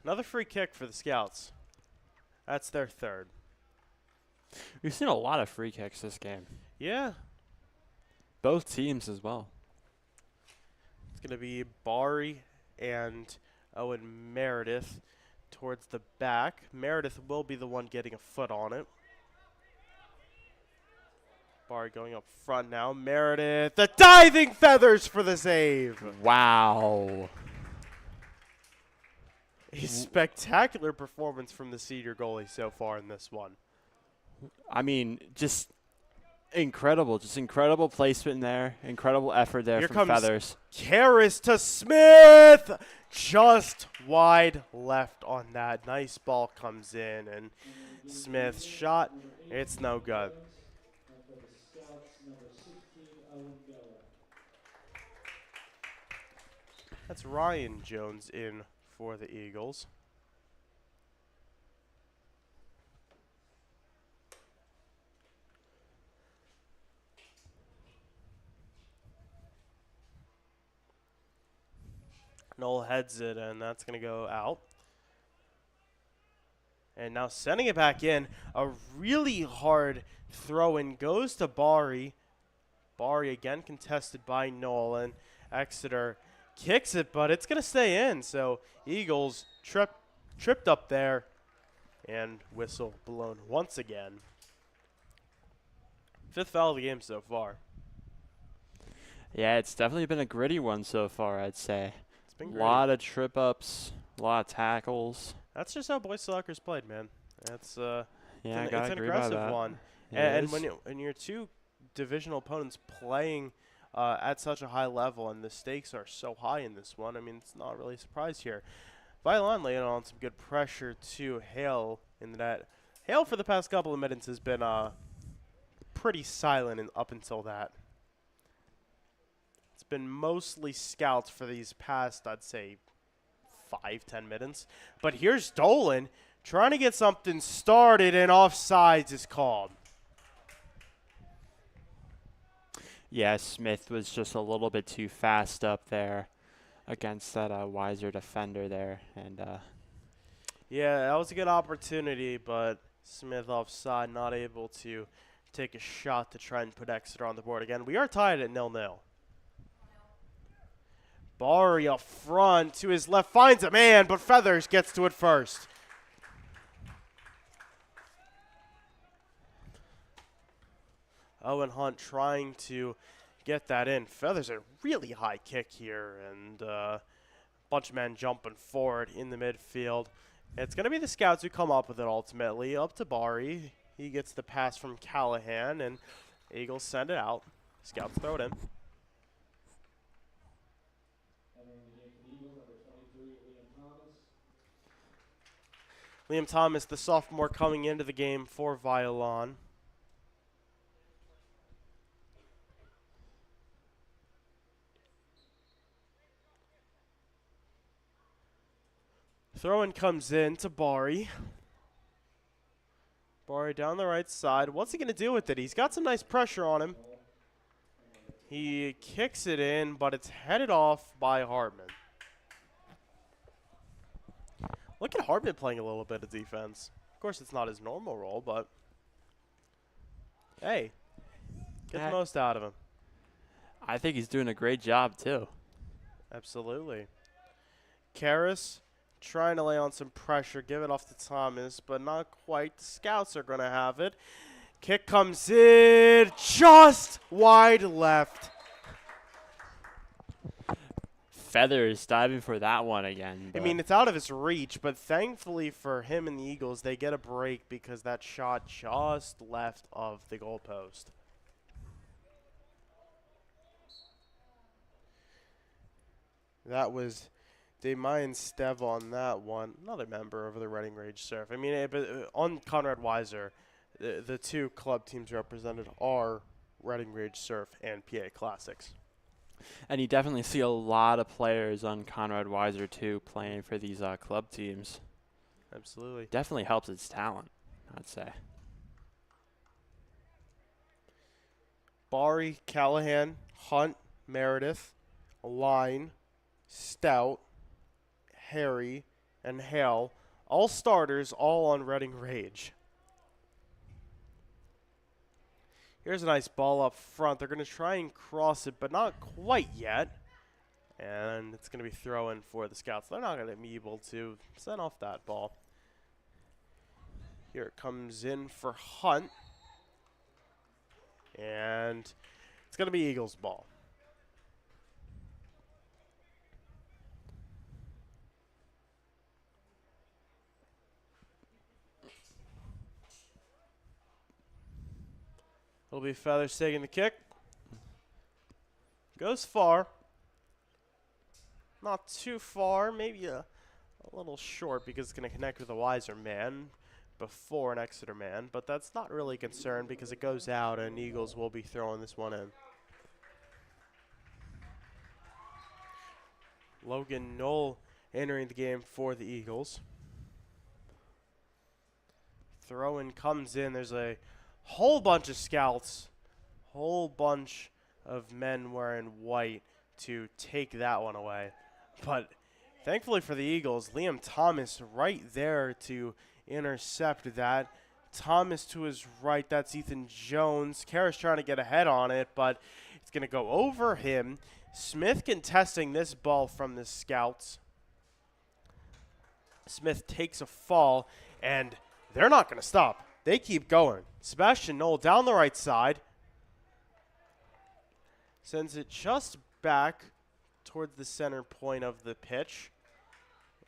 Another free kick for the Scouts. That's their third. We've seen a lot of free kicks this game. Yeah. Both teams as well. It's going to be Bari and Owen Meredith towards the back. Meredith will be the one getting a foot on it. Bari going up front now. Meredith, the diving Feathers for the save. Wow. A spectacular performance from the senior goalie so far in this one. I mean, just Incredible, just incredible placement there. Incredible effort there Here from comes Feathers. Karras to Smith. Just wide left on that. Nice ball comes in, and Smith's shot, it's no good. That's Ryan Jones in for the Eagles. Noel heads it, and that's going to go out. And now sending it back in. A really hard throw in goes to Bari. Bari again contested by Nolan. Exeter kicks it, but it's going to stay in. So Eagles tripped up there, and whistle blown once again. 5th foul of the game so far. Yeah, it's definitely been a gritty one so far, I'd say. It's been A great. lot of trip ups, a lot of tackles. That's just how boys soccer's played, man. That's Yeah, I it's gotta an agree by aggressive that. one. It And is. when your two divisional opponents playing at such a high level, and the stakes are so high in this one, I mean, it's not really a surprise here. Violon laying on some good pressure to Hale in that. Hale for the past couple of minutes has been pretty silent up until that. It's been mostly scouts for these past, I'd say, 5-10 minutes. But here's Dolan trying to get something started, and offsides is called. Yeah, Smith was just a little bit too fast up there against that Weiser defender there. And Yeah, that was a good opportunity, but Smith offside, not able to take a shot to try and put Exeter on the board again. We are tied at 0-0. Bari up front to his left, finds a man, but Feathers gets to it first. Owen Hunt trying to get that in. Feathers a really high kick here, and a bunch of men jumping forward in the midfield. It's going to be the Scouts who come up with it ultimately. Up to Bari. He gets the pass from Callahan, and Eagles send it out. Scouts throw it in. Liam Thomas, the sophomore, coming into the game for Violon. Throw-in comes in to Bari. Bari down the right side. What's he going to do with it? He's got some nice pressure on him. He kicks it in, but it's headed off by Hartman. Look at Hartman playing a little bit of defense. Of course, it's not his normal role, but hey, get the most out of him. I think he's doing a great job, too. Absolutely. Karras trying to lay on some pressure, give it off to Thomas, but not quite. The Scouts are going to have it. Kick comes in, just wide left. Feathers diving for that one again. I mean, it's out of his reach, but thankfully for him and the Eagles, they get a break because that shot just left of the goalpost. That was Damian Stev on that one, another member of the Reading Rage Surf. I mean, on Conrad Weiser, the two club teams represented are Reading Rage Surf and PA Classics. And you definitely see a lot of players on Conrad Weiser, too, playing for these club teams. Absolutely. Definitely helps its talent, I'd say. Bari, Callahan, Hunt, Meredith, Line, Stout, Harry, and Hale, all starters, all on Reading Rage. Here's a nice ball up front. They're going to try and cross it, but not quite yet. And it's going to be throw-in for the Scouts. They're not going to be able to send off that ball. Here it comes in for Hunt. And it's going to be Eagles' ball. It'll be Feathers taking the kick. Goes far. Not too far, maybe a little short because it's going to connect with a Weiser man before an Exeter man, but that's not really a concern because it goes out and Eagles will be throwing this one in. Logan Knoll entering the game for the Eagles. Throw-in comes in. There's a whole bunch of scouts, whole bunch of men wearing white to take that one away. But thankfully for the Eagles, Liam Thomas right there to intercept that. Thomas to his right, that's Ethan Jones. Karras trying to get ahead on it, but it's going to go over him. Smith contesting this ball from the Scouts. Smith takes a fall, and they're not going to stop. They keep going. Sebastian Knoll down the right side. Sends it just back towards the center point of the pitch.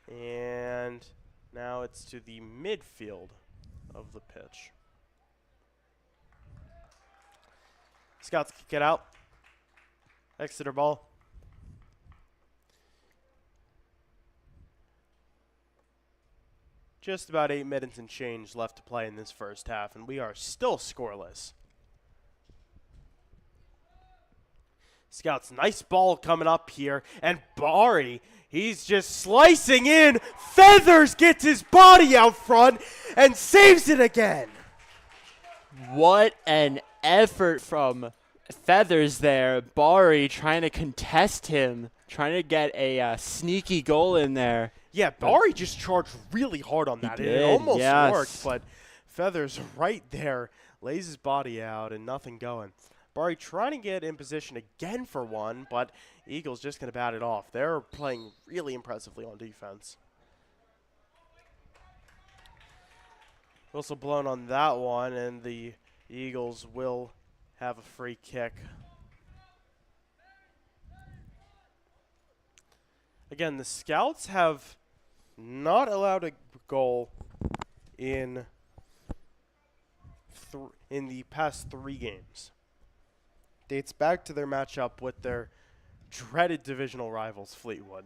And now it's to the midfield of the pitch. Scouts kick it out. Exeter ball. Just about 8 minutes and change left to play in this first half, and we are still scoreless. Scouts, nice ball coming up here, and Bari, he's just slicing in. Feathers gets his body out front and saves it again. What an effort from Feathers there. Bari trying to contest him, trying to get a sneaky goal in there. Yeah, Bari just charged really hard on that. It almost worked, but Feathers right there lays his body out and nothing going. Bari trying to get in position again for one, but Eagles just going to bat it off. They're playing really impressively on defense. Whistle blown on that one, and the Eagles will have a free kick. Again, the Scouts have not allowed a goal in the past 3 games. Dates back to their matchup with their dreaded divisional rivals, Fleetwood.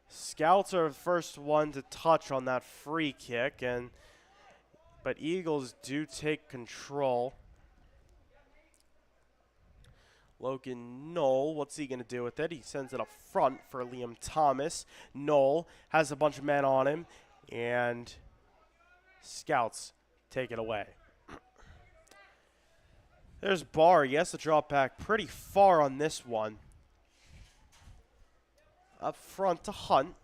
Scouts are the first one to touch on that free kick, but Eagles do take control. Logan Knoll, what's he going to do with it? He sends it up front for Liam Thomas. Knoll has a bunch of men on him, and Scouts take it away. There's Barr. He has to drop back pretty far on this one. Up front to Hunt.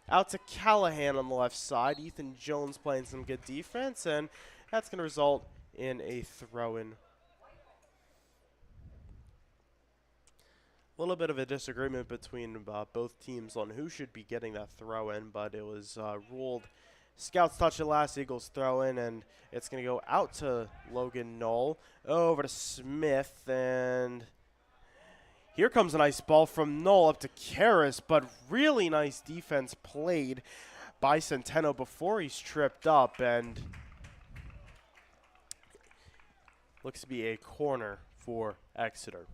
Out to Callahan on the left side. Ethan Jones playing some good defense, and that's going to result in a throw-in. A little bit of a disagreement between both teams on who should be getting that throw-in, but it was ruled Scouts touch it last, Eagles throw-in, and it's going to go out to Logan Knoll, over to Smith, and here comes a nice ball from Knoll up to Karras, but really nice defense played by Centeno before he's tripped up, and looks to be a corner for Exeter.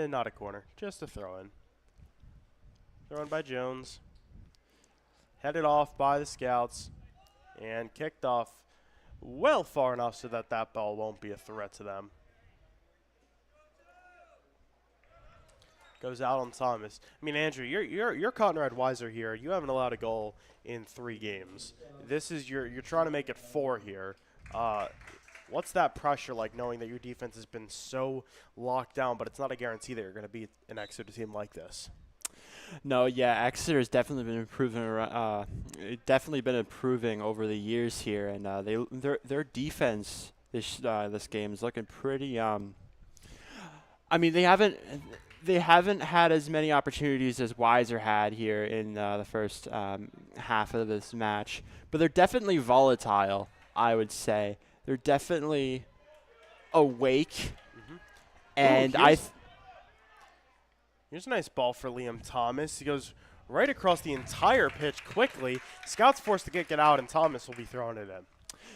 Not a corner, just a throw-in. Thrown by Jones. Headed off by the Scouts. And kicked off well far enough so that that ball won't be a threat to them. Goes out on Thomas. I mean, Andrew, you're Conrad Weiser here. You haven't allowed a goal in 3 games. This is you're trying to make it 4 here. What's that pressure like, knowing that your defense has been so locked down, but it's not a guarantee that you're going to beat an Exeter team like this? No, yeah, Exeter has definitely been improving over the years here, and their defense this game is looking pretty. I mean, they haven't had as many opportunities as Weiser had here in the first half of this match, but they're definitely volatile, I would say. They're definitely awake, and Ooh, here's a nice ball for Liam Thomas. He goes right across the entire pitch quickly. Scouts forced to kick it out, and Thomas will be throwing it in.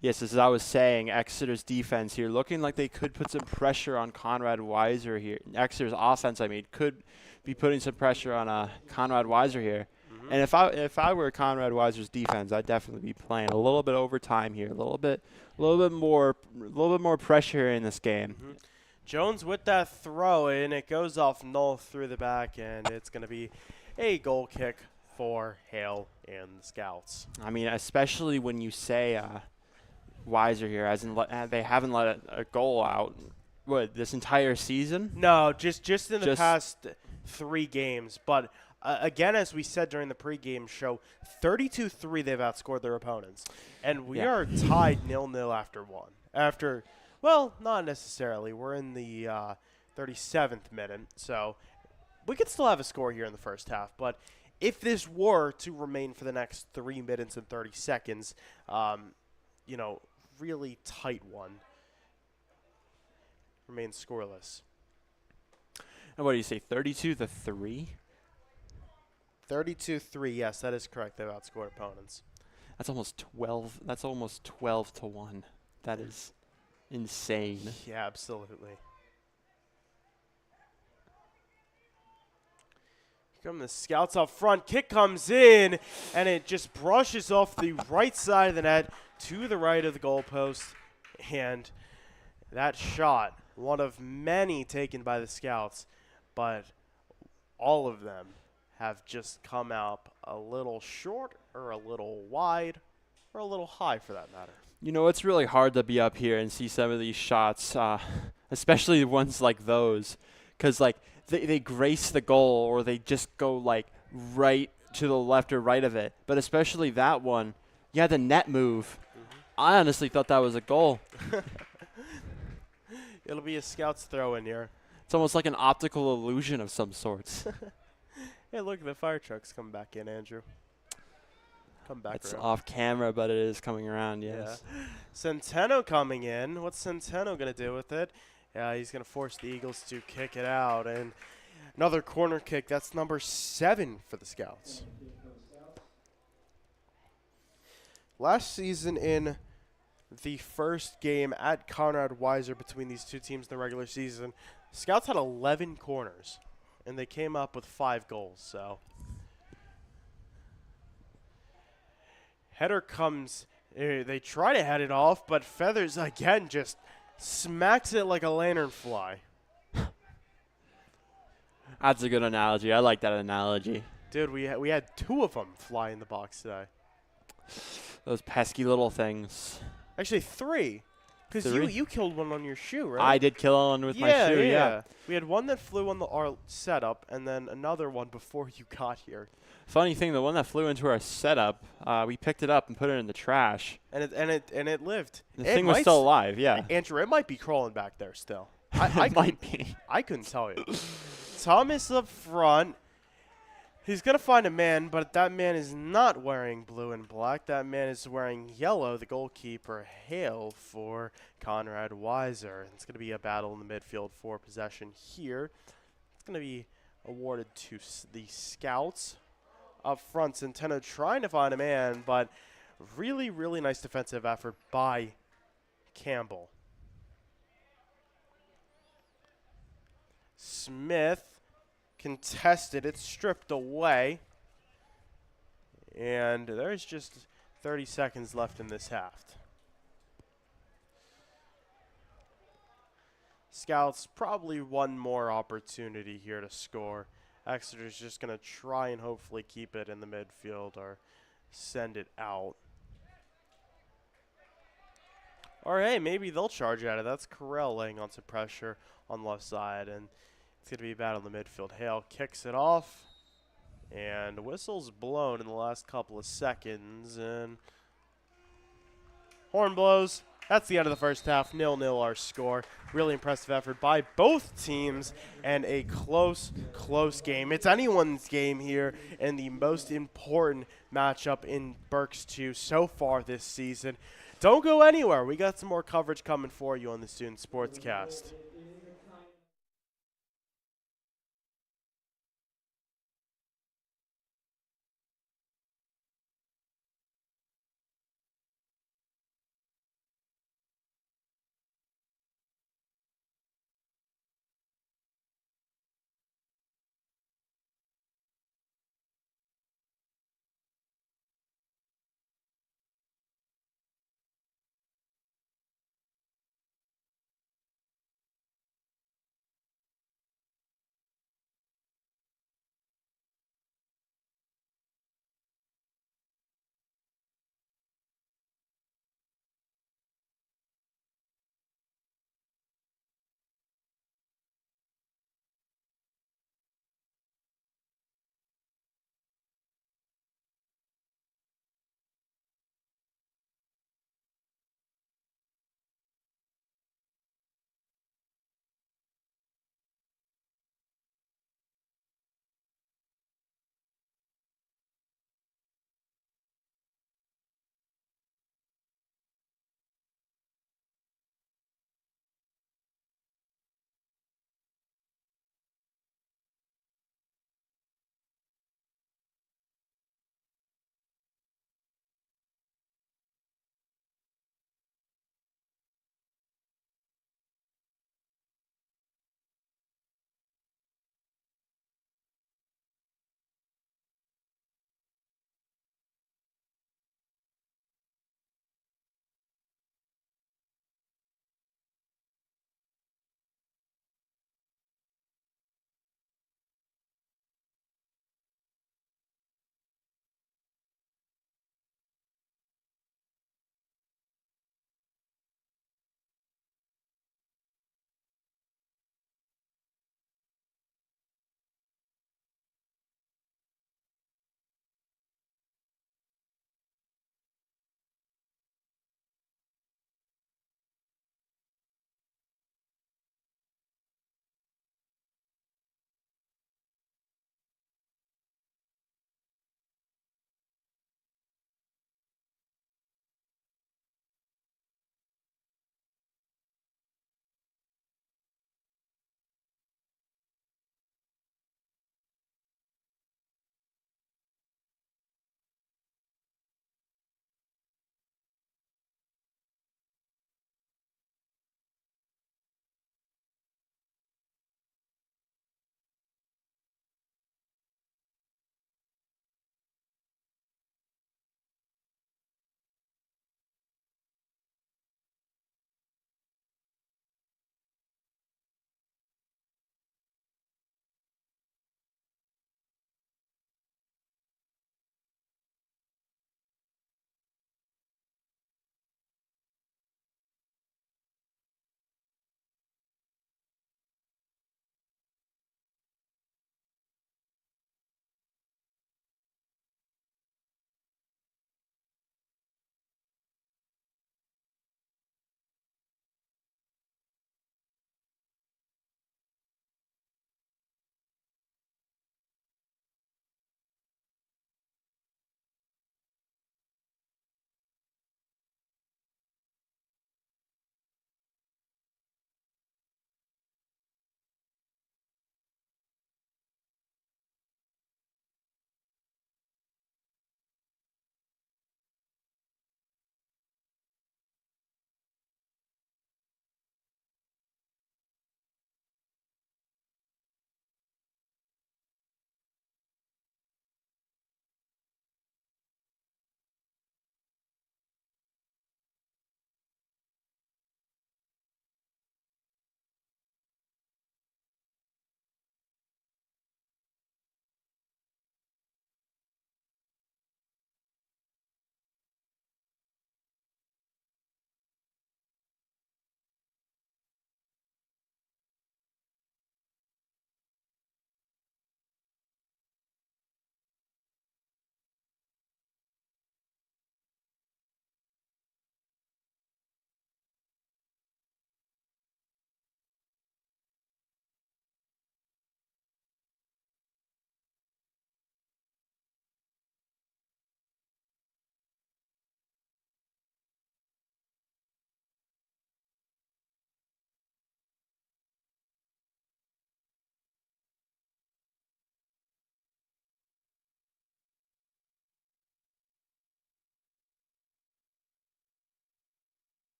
Yes, as I was saying, Exeter's defense here looking like they could put some pressure on Conrad Weiser here. Exeter's offense, could be putting some pressure on Conrad Weiser here. And if I were Conrad Weiser's defense, I'd definitely be playing a little bit overtime here, a little bit more pressure in this game. Jones with that throw, and it goes off null through the back, and it's going to be a goal kick for Hale and the Scouts. I mean, especially when you say Weiser here, as in they haven't let a goal out, this entire season? No, just in the past 3 games. But again, as we said during the pregame show, 32-3 they've outscored their opponents. And we are tied 0-0 after one. Well, not necessarily. We're in the 37th minute, so we could still have a score here in the first half. But if this were to remain for the next 3 minutes and 30 seconds, really tight one, remains scoreless. And what do you say, 32-3? 32-3, yes, that is correct. They've outscored opponents. That's almost 12. That's almost 12-1. That is insane. Yeah, absolutely. Here come the Scouts up front. Kick comes in, and it just brushes off the right side of the net to the right of the goalpost. And that shot, one of many taken by the Scouts, but all of them have just come out a little short or a little wide or a little high for that matter. You know, it's really hard to be up here and see some of these shots, especially ones like those, because like they grace the goal or they just go like right to the left or right of it. But especially that one, the net move. I honestly thought that was a goal. It'll be a Scouts throw in here. It's almost like an optical illusion of some sorts. Hey, look, the fire truck's coming back in, Andrew. Come back It's around. off camera, but it is coming around, yes. Yeah. Centeno coming in. What's Centeno going to do with it? Yeah, he's going to force the Eagles to kick it out. And another corner kick. That's number 7 for the Scouts. Last season in the first game at Conrad Weiser between these two teams in the regular season, Scouts had 11 corners, and they came up with 5 goals. So header comes, they try to head it off, but Feathers again just smacks it like a lantern fly. That's a good analogy. I like that analogy. Dude, we had 2 of them fly in the box today. Those pesky little things. Actually, 3. Because you killed one on your shoe, right? I did kill one with my shoe, yeah. We had one that flew on our setup, and then another one before you got here. Funny thing, the one that flew into our setup, we picked it up and put it in the trash. And it lived. The thing was still alive, yeah. Andrew, it might be crawling back there still. It might be. I couldn't tell you. Thomas up front. He's going to find a man, but that man is not wearing blue and black. That man is wearing yellow, the goalkeeper, Hale, for Conrad Weiser. It's going to be a battle in the midfield for possession here. It's going to be awarded to the Scouts. Up front, Centeno trying to find a man, but really, really nice defensive effort by Campbell. Smith contested, it's stripped away, and there's just 30 seconds left in this half. Scouts probably one more opportunity here to score. Exeter's just going to try and hopefully keep it in the midfield or send it out. Or hey, maybe they'll charge at it. That's Carell laying on some pressure on the left side, and it's going to be a battle in the midfield. Hale kicks it off, and the whistle's blown in the last couple of seconds, and horn blows. That's the end of the first half. 0-0 our score. Really impressive effort by both teams, and a close game. It's anyone's game here, and the most important matchup in Berks 2 so far this season. Don't go anywhere. We got some more coverage coming for you on the Student Sportscast.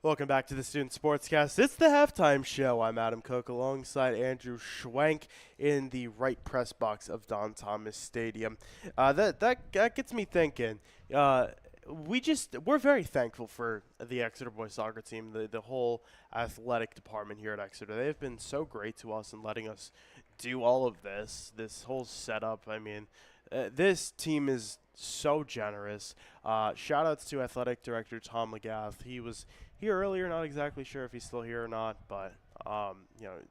Welcome back to the Student Sportscast. It's the halftime show. I'm Adam Koch alongside Andrew Schwenk in the right press box of Don Thomas Stadium. That gets me thinking. We're very thankful for the Exeter boys soccer team, the whole athletic department here at Exeter. They've been so great to us in letting us do all of this whole setup. I mean, this team is so generous. Shout outs to athletic director Tom Legath. He was here earlier, not exactly sure if he's still here or not, but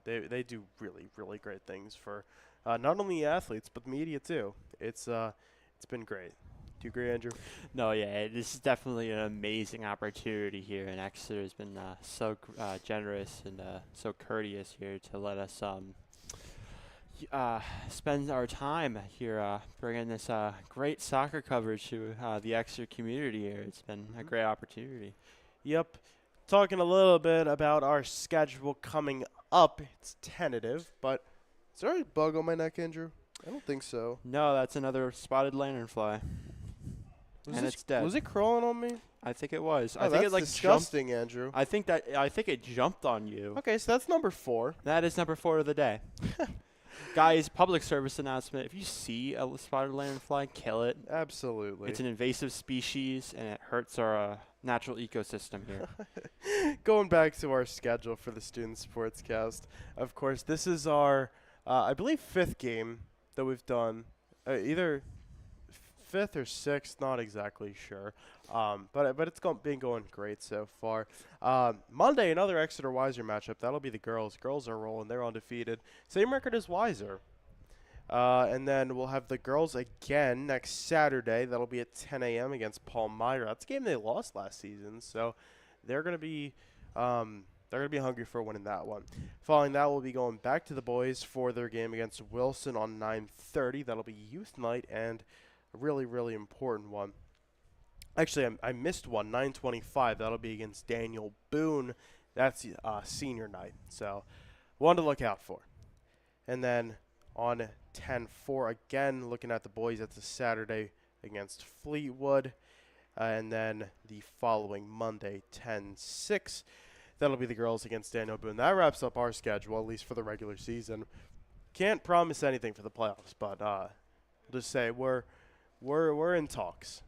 they do really, really great things for not only the athletes but the media too. It's been great. Do you agree, Andrew? No, yeah, this is definitely an amazing opportunity here, and Exeter has been so generous and so courteous here to let us spend our time here bringing this great soccer coverage to the Exeter community here. It's been a great opportunity. Yep. Talking a little bit about our schedule coming up. It's tentative, but is there a bug on my neck, Andrew? I don't think so. No, that's another spotted lanternfly. It's dead. Was it crawling on me? I think it was. Oh, I think that's it disgusting, jumped. Andrew. I think it jumped on you. Okay, so that's number 4. That is number 4 of the day. Guys, public service announcement. If you see a spotted lanternfly, kill it. Absolutely. It's an invasive species, and it hurts our natural ecosystem here. Going back to our schedule for the Student Sportscast, of course, this is our, I believe, 5th game that we've done. Either 5th or 6th, not exactly sure. But it's been going great so far. Monday, another Exeter Weiser matchup. That'll be the girls. Girls are rolling. They're undefeated. Same record as Weiser. And then we'll have the girls again next Saturday. That'll be at 10 a.m. against Palmyra. That's a game they lost last season, so they're gonna be hungry for winning that one. Following that, we'll be going back to the boys for their game against Wilson on 9:30. That'll be youth night and a really, really important one. Actually, I missed one, 9:25. That'll be against Daniel Boone. That's senior night, so one to look out for. And then on 10-4, again, looking at the boys, that's a Saturday against Fleetwood. And then the following Monday, 10-6, that'll be the girls against Daniel Boone. That wraps up our schedule, at least for the regular season. Can't promise anything for the playoffs, but I'll just say we're in talks.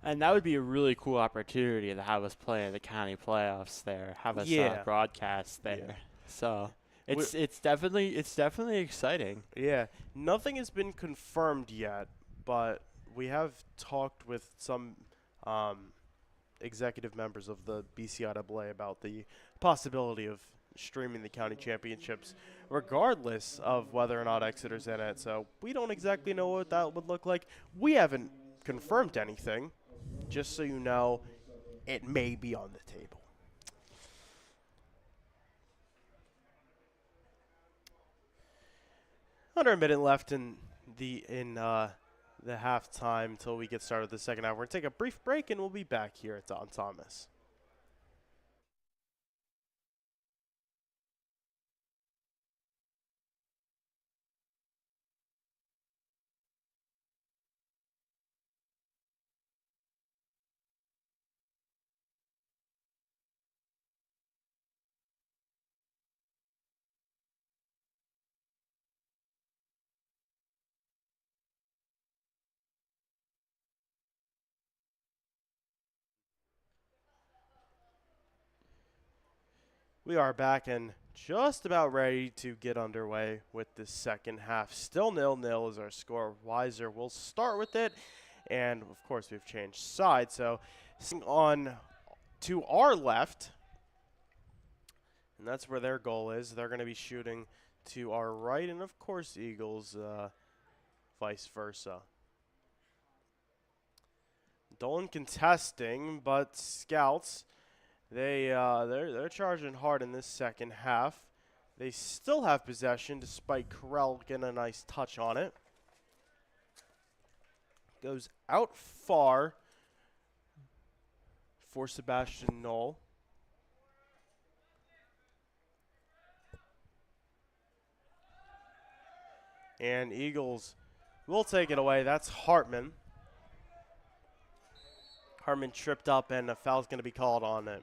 And that would be a really cool opportunity to have us play in the county playoffs there, have us broadcast there. Yeah. So it's definitely exciting. Yeah, nothing has been confirmed yet, but we have talked with some executive members of the BCIAA about the possibility of streaming the county championships, regardless of whether or not Exeter's in it. So we don't exactly know what that would look like. We haven't confirmed anything. Just so you know, it may be on the table. Under a minute left in the halftime until we get started the second half. We're going to take a brief break, and we'll be back here at Don Thomas. We are back and just about ready to get underway with the second half. Still 0-0 is our score. Weiser will start with it. And, of course, we've changed sides. So, on to our left, and that's where their goal is. They're going to be shooting to our right. And, of course, Eagles, vice versa. Dolan contesting, but Scouts... They're charging hard in this second half. They still have possession despite Carell getting a nice touch on it. Goes out far for Sebastian Knoll. And Eagles will take it away. That's Hartman. Harmon tripped up, and a foul's going to be called on it.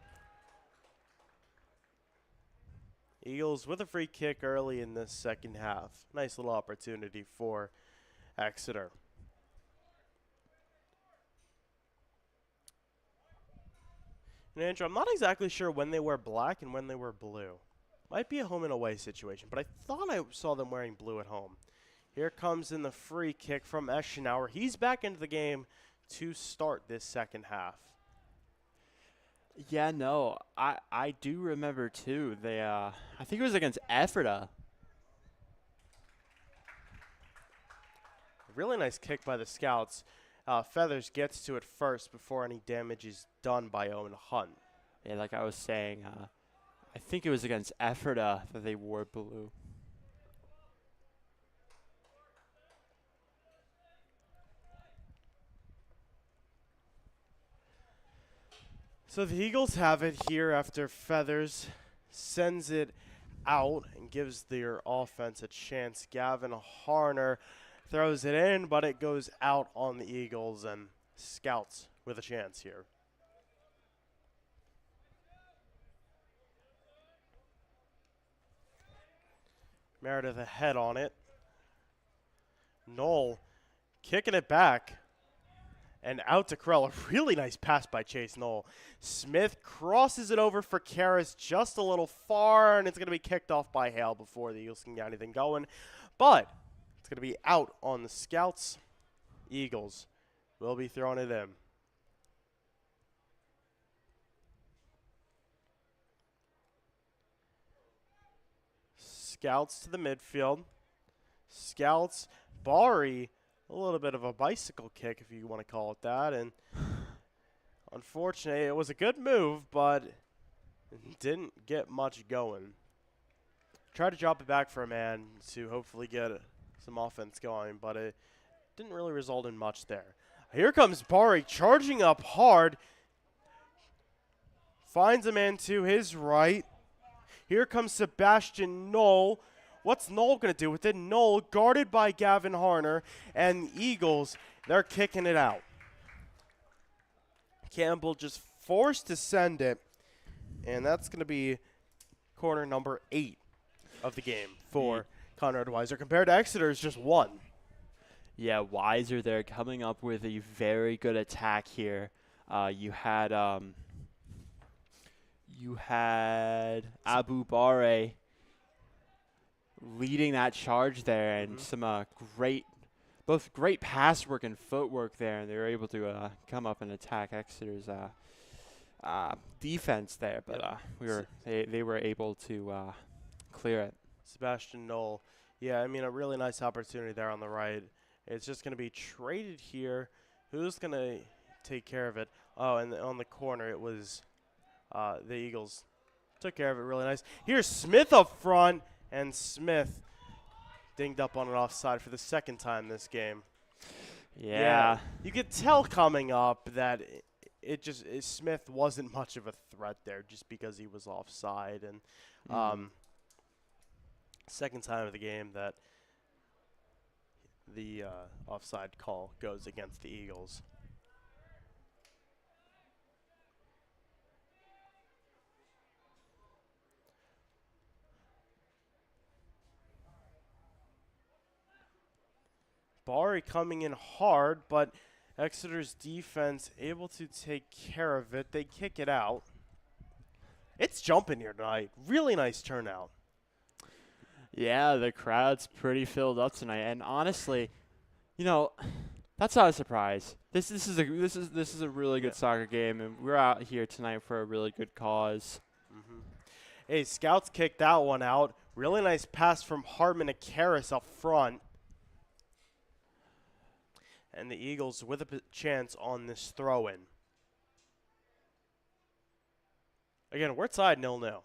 Eagles with a free kick early in this second half. Nice little opportunity for Exeter. And Andrew, I'm not exactly sure when they wear black and when they wear blue. Might be a home and away situation, but I thought I saw them wearing blue at home. Here comes in the free kick from Eschenauer. He's back into the game to start this second half. Yeah, no, I do remember too. They I think it was against Ephrata. Really nice kick by the Scouts. Feathers gets to it first before any damage is done by Owen Hunt. Yeah, like I was saying, I think it was against Ephrata that they wore blue. So the Eagles have it here after Feathers sends it out and gives their offense a chance. Gavin Harner throws it in, but it goes out on the Eagles, and Scouts with a chance here. Meredith ahead on it. Knoll kicking it back. And out to Krell. A really nice pass by Chase Knoll. Smith crosses it over for Karras just a little far, and it's going to be kicked off by Hale before the Eagles can get anything going. But it's going to be out on the Scouts. Eagles will be throwing it in. Scouts to the midfield. Scouts, Bari. A little bit of a bicycle kick, if you want to call it that. And unfortunately, it was a good move, but it didn't get much going. Tried to drop it back for a man to hopefully get some offense going, but it didn't really result in much there. Here comes Bari charging up hard. Finds a man to his right. Here comes Sebastian Knoll. What's Knoll going to do with it? Knoll guarded by Gavin Harner, and Eagles, they're kicking it out. Campbell just forced to send it, and that's going to be corner number 8 of the game for Conrad Weiser, compared to Exeter's just 1. Yeah, Weiser there coming up with a very good attack here. You had Abu Bare leading that charge there, and some both great pass work and footwork there, and they were able to come up and attack Exeter's defense there, but they were able to clear it. Sebastian Knoll, yeah, I mean, a really nice opportunity there on the right. It's just going to be traded here. Who's going to take care of it? Oh, and on the corner, it was the Eagles took care of it really nice. Here's Smith up front. And Smith dinged up on an offside for the second time this game. Yeah. You could tell coming up that Smith wasn't much of a threat there just because he was offside. And second time of the game that the offside call goes against the Eagles. Bari coming in hard, but Exeter's defense able to take care of it. They kick it out. It's jumping here tonight. Really nice turnout. Yeah, the crowd's pretty filled up tonight, and honestly, that's not a surprise. This is a really good soccer game, and we're out here tonight for a really good cause. Hey, Scouts kicked that one out. Really nice pass from Hartman to Karras up front. And the Eagles with a chance on this throw-in. Again, we're tied 0-0.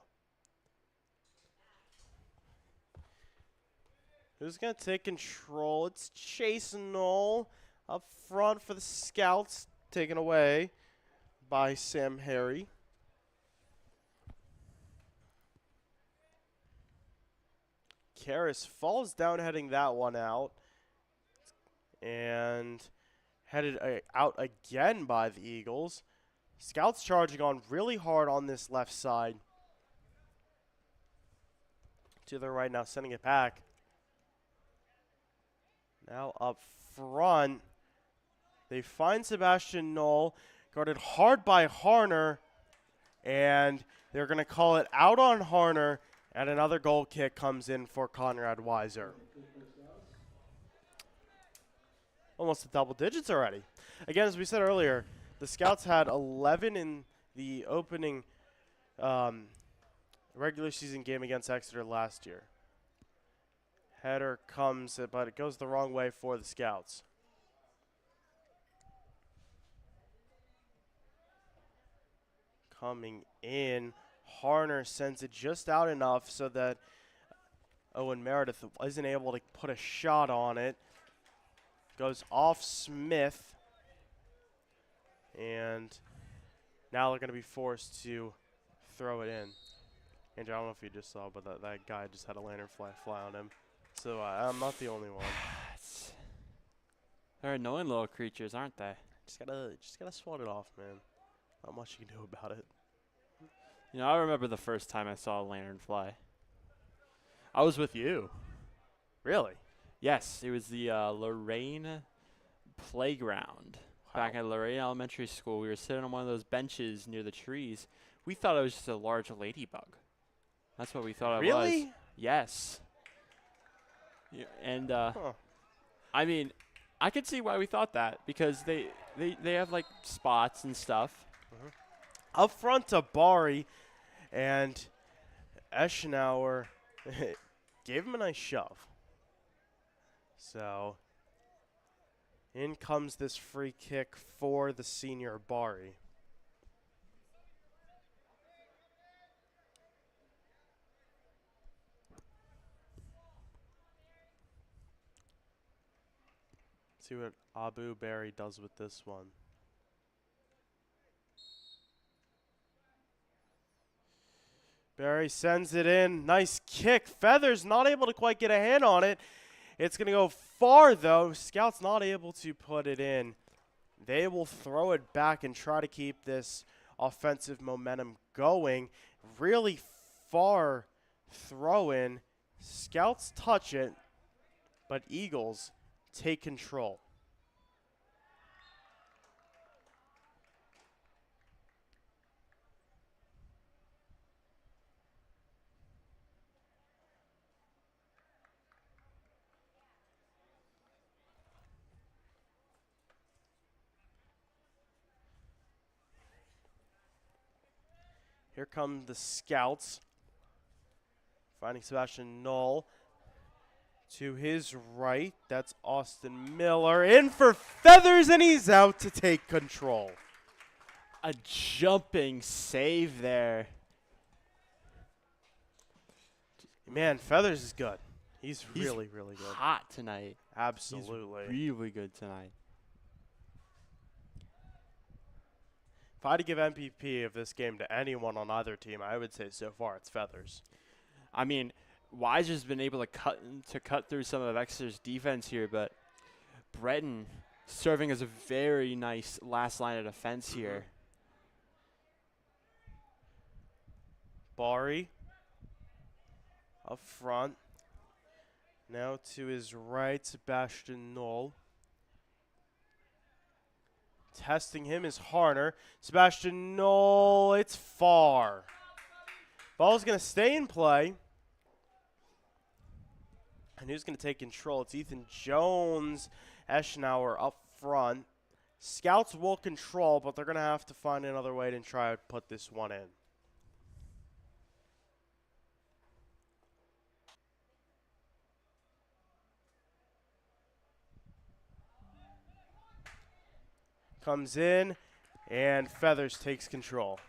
Who's going to take control? It's Chase Knoll up front for the Scouts, taken away by Sam Harry. Karras falls down heading that one out. And headed out again by the Eagles. Scouts charging on really hard on this left side. To the right now, sending it back. Now up front, they find Sebastian Knoll, guarded hard by Harner, and they're going to call it out on Harner, and another goal kick comes in for Conrad Weiser. Almost to double digits already. Again, as we said earlier, the Scouts had 11 in the opening regular season game against Exeter last year. Header comes, but it goes the wrong way for the Scouts. Coming in, Harner sends it just out enough so that Owen Meredith isn't able to put a shot on it. Goes off Smith. And now they're going to be forced to throw it in. Andrew, I don't know if you just saw, but that guy just had a lantern fly on him. So I'm not the only one. They're annoying little creatures, aren't they? Just gotta swat it off, man. Not much you can do about it. You know, I remember the first time I saw a lantern fly. I was with you. Really? Yes, it was the Lorraine playground. Back at Lorraine Elementary School, we were sitting on one of those benches near the trees. We thought it was just a large ladybug. That's what we thought it was. Really? Yes. Yeah, and I mean, I could see why we thought that because they have like spots and stuff. Up front to Bari, and Eschenauer gave him a nice shove. So in comes this free kick for the senior Bari. See what Abu Barry does with this one. Barry sends it in. Nice kick. Feathers not able to quite get a hand on it. It's going to go far, though. Scouts not able to put it in. They will throw it back and try to keep this offensive momentum going. Really far throw in. Scouts touch it, but Eagles take control. Here come the Scouts, finding Sebastian Knoll. To his right, that's Austin Miller. In for Feathers, and he's out to take control. A jumping save there. Man, Feathers is good. He's really, really good. Hot tonight. Absolutely. He's really good tonight. If I had to give MVP of this game to anyone on either team, I would say so far it's Feathers. I mean, Weiser's been able to cut through some of Exeter's defense here, but Breton serving as a very nice last line of defense here. Bari up front. Now to his right, Sebastian Knoll. Testing him is Harner. Sebastian Knoll, it's far. Ball's going to stay in play. And who's going to take control? It's Ethan Jones, Eschenauer up front. Scouts will control, but they're going to have to find another way to try to put this one in. Comes in, and Feathers takes control.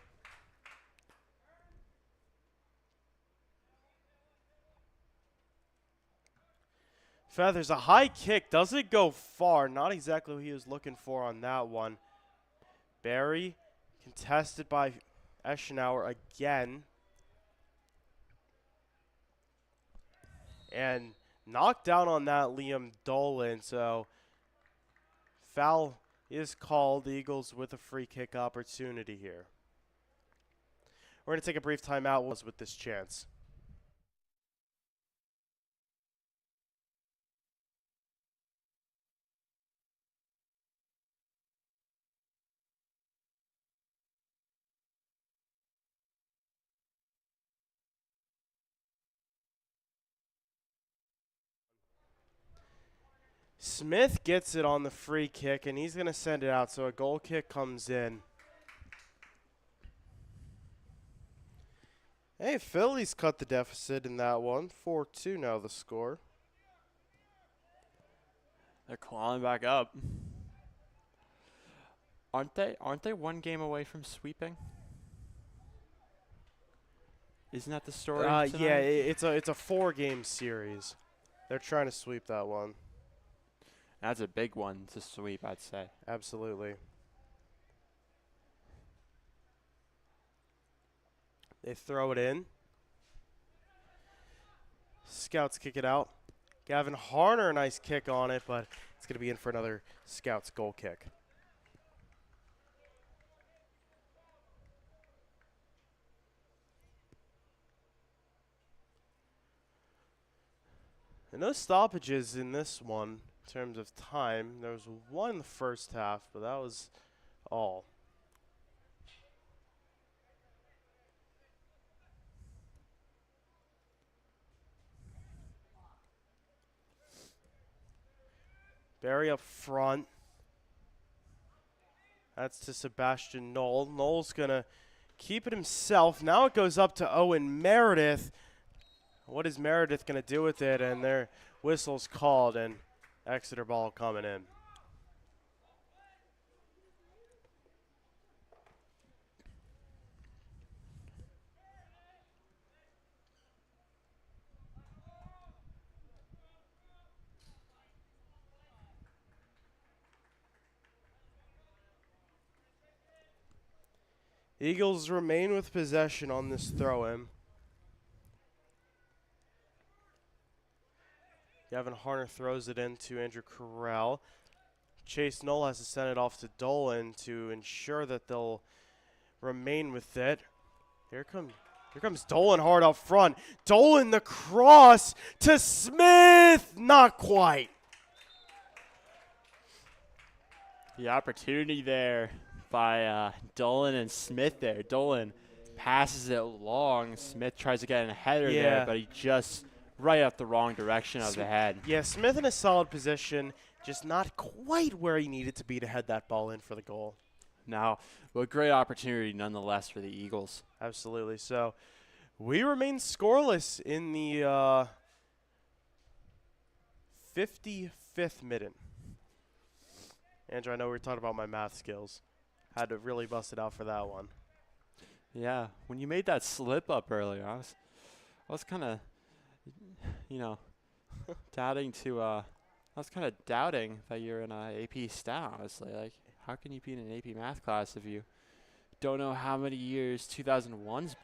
Feathers, a high kick. Does it go far? Not exactly what he was looking for on that one. Barry contested by Eschenauer again. And knocked down on that Liam Dolan. So foul is called. The Eagles with a free kick opportunity here. We're going to take a brief timeout with this chance. Smith gets it on the free kick, and he's going to send it out, so a goal kick comes in. Hey, Phillies cut the deficit in that one. 4-2 now the score. They're clawing back up. Aren't they one game away from sweeping? Isn't that the story? Yeah, it's a 4-game series. They're trying to sweep that one. That's a big one to sweep, I'd say. Absolutely. They throw it in. Scouts kick it out. Gavin Harner, nice kick on it, but it's going to be in for another Scouts goal kick. And no stoppages in this one in terms of time. There was one in the first half, but that was all. Barry up front. That's to Sebastian Knoll. Knoll's going to keep it himself. Now it goes up to Owen Meredith. What is Meredith going to do with it? And their whistle's called, and Exeter ball coming in. Eagles remain with possession on this throw-in. Gavin Harner throws it into Andrew Corral. Chase Knoll has to send it off to Dolan to ensure that they'll remain with it. Here comes Dolan hard up front. Dolan the cross to Smith. Not quite. The opportunity there by Dolan and Smith there. Dolan passes it long. Smith tries to get a header there, but he just right up the wrong direction of the head. Yeah, Smith in a solid position, just not quite where he needed to be to head that ball in for the goal. Now, a great opportunity nonetheless for the Eagles. Absolutely. So we remain scoreless in the 55th minute. Andrew, I know we were talking about my math skills. Had to really bust it out for that one. Yeah, when you made that slip up earlier, I was kind of, doubting that you're in a AP stat, honestly. Like, how can you be in an AP math class if you don't know how many years 2001's?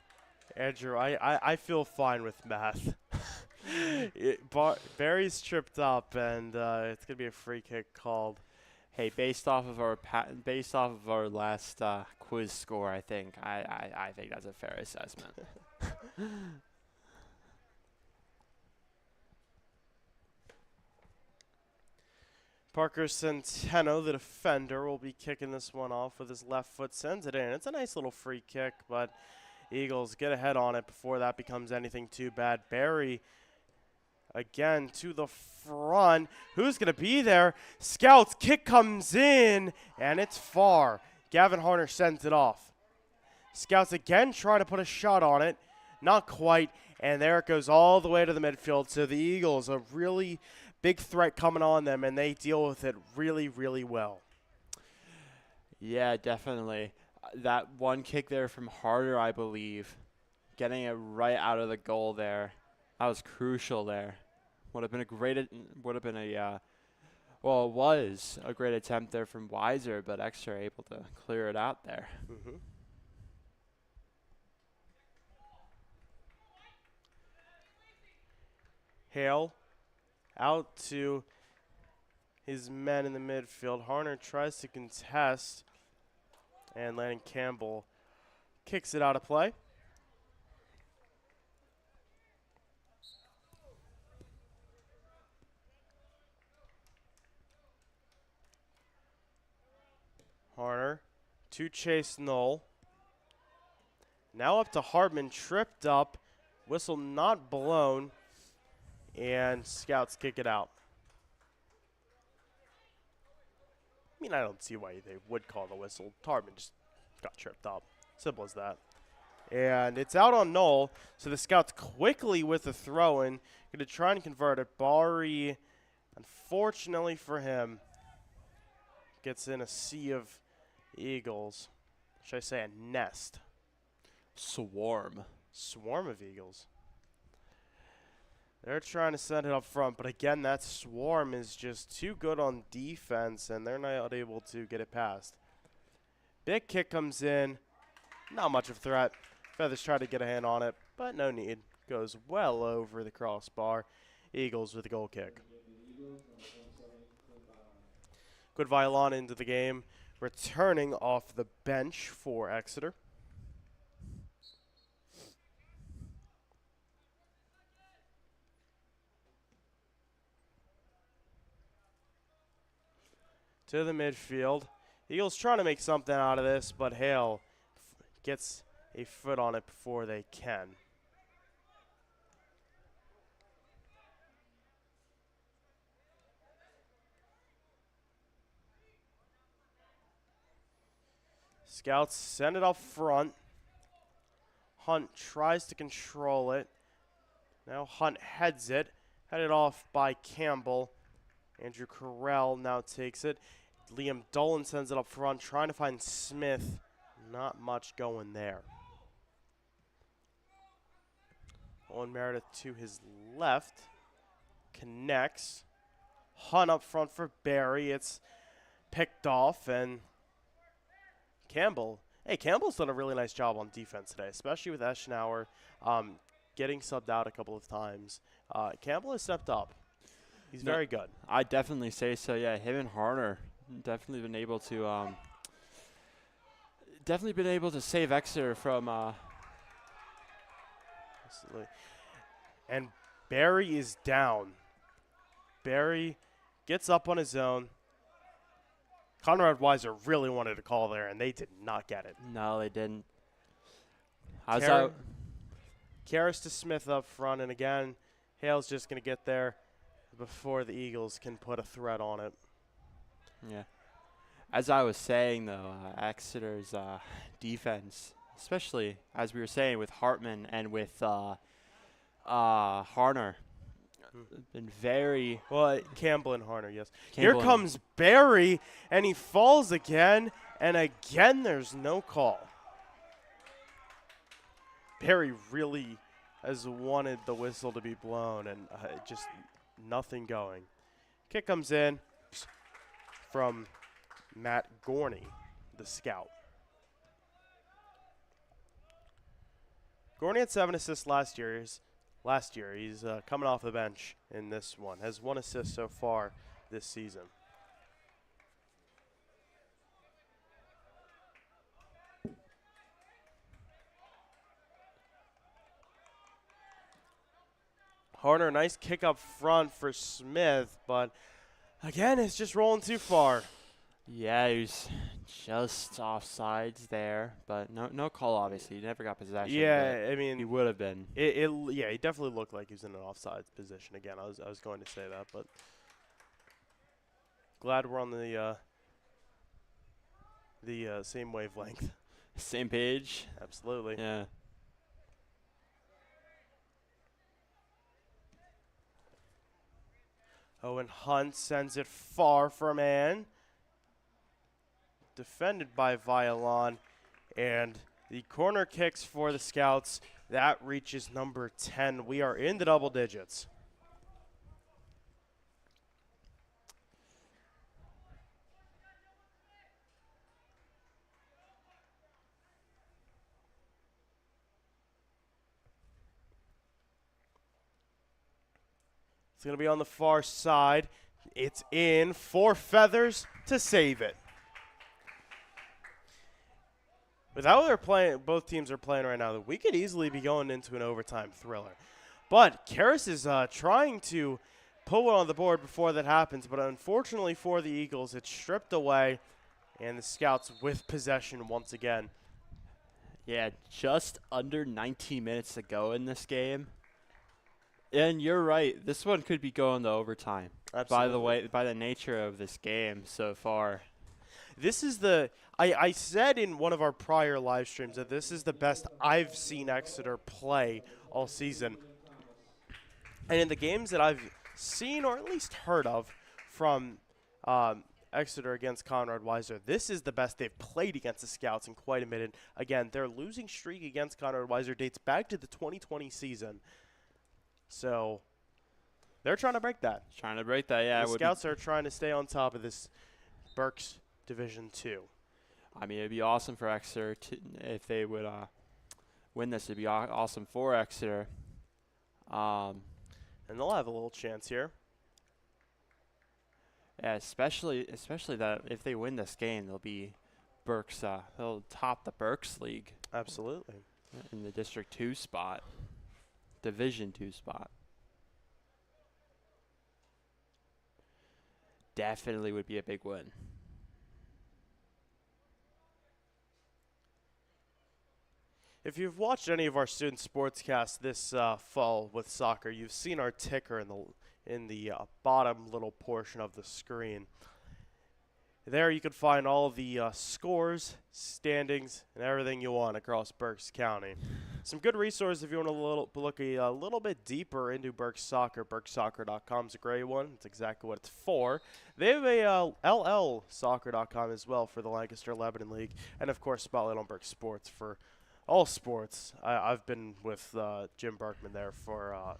Andrew, I feel fine with math. Barry's tripped up, and it's gonna be a free kick called. Hey, based off of our last quiz score, I think that's a fair assessment. Parker Centeno, the defender, will be kicking this one off with his left foot, sends it in. It's a nice little free kick, but Eagles get ahead on it before that becomes anything too bad. Barry again to the front. Who's going to be there? Scouts kick comes in, and it's far. Gavin Harner sends it off. Scouts again try to put a shot on it. Not quite, and there it goes all the way to the midfield. So the Eagles, a really big threat coming on them, and they deal with it really, really well. Yeah, definitely. That one kick there from Harder, I believe, getting it right out of the goal there, that was crucial there. It was a great attempt there from Weiser, but Exeter able to clear it out there. Mm-hmm. Hale out to his men in the midfield. Harner tries to contest, and Landon Campbell kicks it out of play. Harner to chase Knoll. Now up to Hartman, tripped up, whistle not blown, and Scouts kick it out. I mean, I don't see why they would call the whistle. Hartman just got tripped up. Simple as that. And it's out on Knoll, so the Scouts quickly with the throw-in. Going to try and convert it. Bari, unfortunately for him, gets in a sea of Eagles. Should I say a nest? Swarm. Swarm of Eagles. They're trying to send it up front, but again, that swarm is just too good on defense, and they're not able to get it past. Big kick comes in. Not much of a threat. Feathers try to get a hand on it, but no need. Goes well over the crossbar. Eagles with a goal kick. Good Violon into the game, returning off the bench for Exeter. To the midfield. Eagles trying to make something out of this, but Hale gets a foot on it before they can. Scouts send it up front. Hunt tries to control it. Now Hunt heads it. Headed off by Campbell. Andrew Carell now takes it. Liam Dolan sends it up front, trying to find Smith. Not much going there. Owen Meredith to his left. Connects. Hunt up front for Barry. It's picked off, and Campbell. Hey, Campbell's done a really nice job on defense today, especially with Eschenauer getting subbed out a couple of times. Campbell has stepped up. He's very good. I definitely say so. Yeah, him and Harner definitely been able to save Exeter from. Absolutely. And Barry is down. Barry gets up on his own. Conrad Weiser really wanted to call there, and they did not get it. No, they didn't. Karras to Smith up front, and again, Hale's just going to get there before the Eagles can put a threat on it. Yeah. As I was saying, though, Exeter's defense, especially as we were saying with Hartman and with Harner, been very. Well, Campbell and Harner, yes. Campbell Here comes Barry, and he falls again, and again there's no call. Barry really has wanted the whistle to be blown, and just nothing going. Kick comes in from Matt Gorney, the scout. Gorney had 7 assists last year. He's coming off the bench in this one. Has 1 assist so far this season. Harner, nice kick up front for Smith, but again, it's just rolling too far. Yeah, he was just offsides there, but no call, obviously. He never got possession. Yeah, I mean, he would have been. Yeah, he definitely looked like he was in an offside position again. I was going to say that, but glad we're on the same wavelength. Same page. Absolutely. Yeah. Owen Hunt sends it far from Ann. Defended by Violon. And the corner kicks for the Scouts. That reaches number 10. We are in the double digits. It's going to be on the far side. It's in for Feathers to save it. With how they're playing, both teams are playing right now, we could easily be going into an overtime thriller. But Karras is trying to pull it on the board before that happens, but unfortunately for the Eagles, it's stripped away, and the Scouts with possession once again. Yeah, just under 19 minutes to go in this game. And you're right, this one could be going to overtime. Absolutely. By the nature of this game so far. This is I said in one of our prior live streams that this is the best I've seen Exeter play all season. And in the games that I've seen or at least heard of from Exeter against Conrad Weiser, this is the best they've played against the Scouts in quite a minute. Again, their losing streak against Conrad Weiser dates back to the 2020 season. So they're trying to break that. Yeah. The Scouts are trying to stay on top of this Berks Division 2. I mean, it'd be awesome for Exeter if they would win this. It'd be awesome for Exeter. And they'll have a little chance here. Yeah, especially that if they win this game, they'll be Berks. They'll top the Berks League. Absolutely. In the District 2 spot, Division 2 spot. Definitely would be a big win. If you've watched any of our Student Sportscast this fall with soccer, you've seen our ticker in the bottom little portion of the screen. There you can find all of the scores, standings, and everything you want across Berks County. Some good resources if you want to look a little bit deeper into Berks soccer. BerksSoccer.com is a great one. It's exactly what it's for. They have a LLsoccer.com as well for the Lancaster-Lebanon League. And, of course, Spotlight on Berks Sports for all sports. I've been with Jim Berkman there for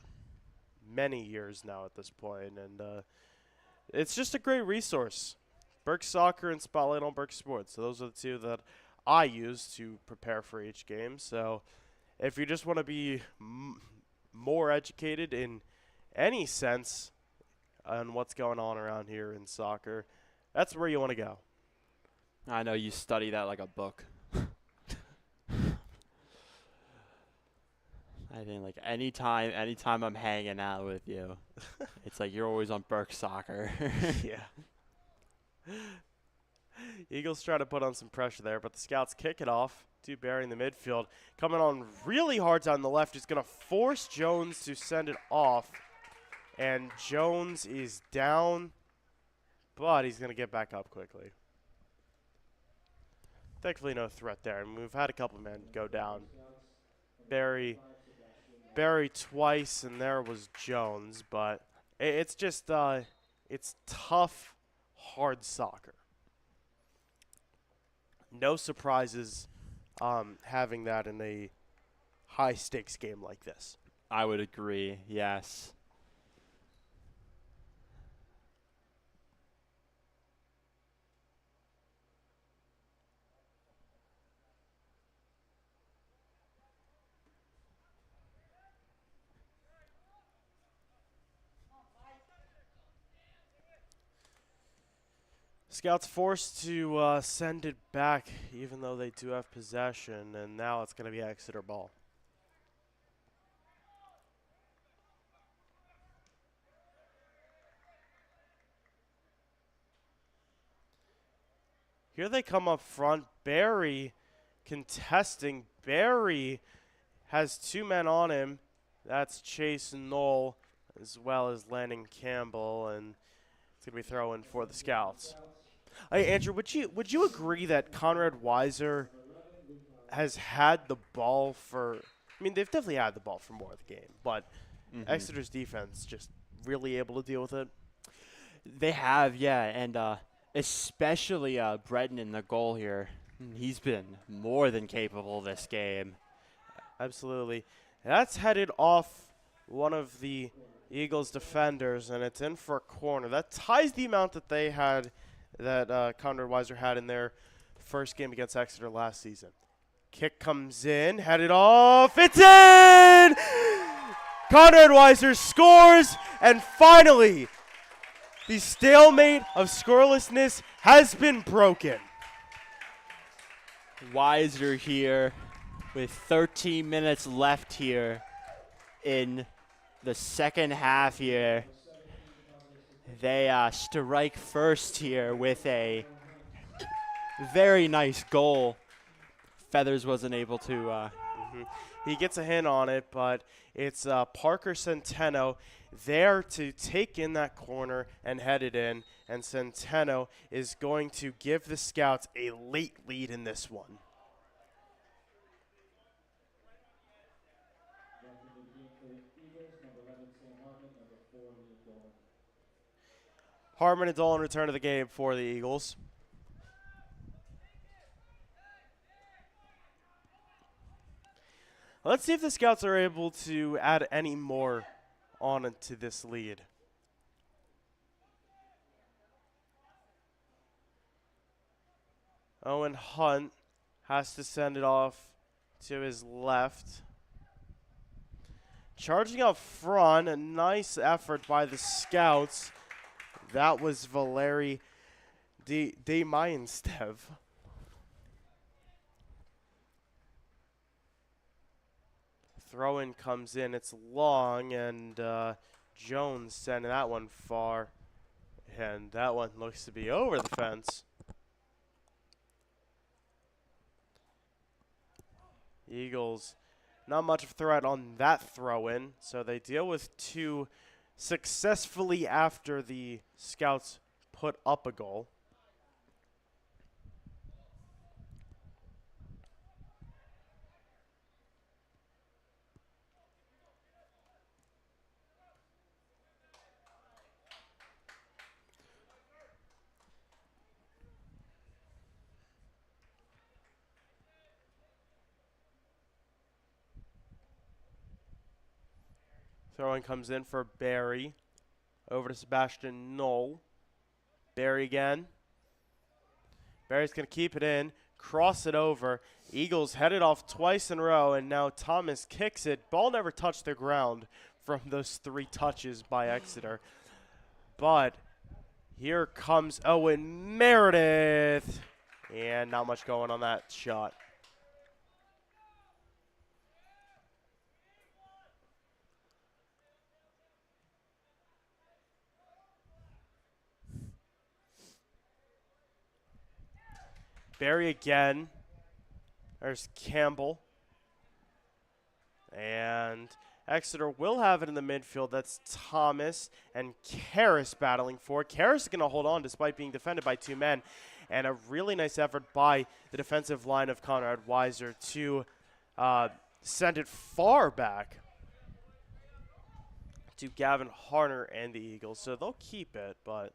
many years now at this point, and it's just a great resource. Berks Soccer and Spotlight on Berks Sports. So those are the two that I use to prepare for each game. So if you just want to be more educated in any sense on what's going on around here in soccer, that's where you want to go. I know you study that like a book. I think like anytime I'm hanging out with you, it's like you're always on Berks Soccer. Yeah. Eagles try to put on some pressure there, but the Scouts kick it off to Barry in the midfield. Coming on really hard down the left. He's going to force Jones to send it off. And Jones is down, but he's going to get back up quickly. Thankfully, no threat there. I mean, we've had a couple men go down. Barry twice, and there was Jones. But it's just it's tough, hard soccer. No surprises having that in a high-stakes game like this. I would agree, yes. Scouts forced to send it back, even though they do have possession, and now it's going to be Exeter ball. Here they come up front. Barry contesting. Barry has two men on him. That's Chase Knoll as well as Landon Campbell, and it's going to be throw-in for the Scouts. Hey, Andrew, would you agree that Conrad Weiser has had the ball for – I mean, they've definitely had the ball for more of the game, but Exeter's defense just really able to deal with it? They have, yeah, and especially Breton in the goal here. He's been more than capable this game. Absolutely. That's headed off one of the Eagles defenders, and it's in for a corner. That ties the amount that they had – that Conrad Weiser had in their first game against Exeter last season. Kick comes in, headed off, it's in! Conrad Weiser scores, and finally, The stalemate of scorelessness has been broken. Weiser here with 13 minutes left here in the second half here. They strike first here with a very nice goal. Feathers wasn't able to. He gets a hint on it, but it's Parker Centeno there to take in that corner and head it in. And Centeno is going to give the Scouts a late lead in this one. Harmon and Dolan return to the game for the Eagles. Let's see if the Scouts are able to add any more on to this lead. Owen Hunt has to send it off to his left. Charging up front, a nice effort by the Scouts. That was Valeri De Mayenstev. Throw-in comes in. It's long, and Jones sending that one far. And that one looks to be over the fence. Eagles, not much of a threat on that throw-in, so they deal with two successfully after the Scouts put up a goal. Throw-in comes in for Barry. Over to Sebastian Knoll. Barry again. Barry's going to keep it in, cross it over. Eagles headed off twice in a row, and now Thomas kicks it. Ball never touched the ground from those 3 touches by Exeter. But here comes Owen Meredith. And not much going on that shot. Barry again. There's Campbell. And Exeter will have it in the midfield. That's Thomas and Karras battling for it. Karras is going to hold on despite being defended by 2 men. And a really nice effort by the defensive line of Conrad Weiser to send it far back to Gavin Harner and the Eagles. So they'll keep it, but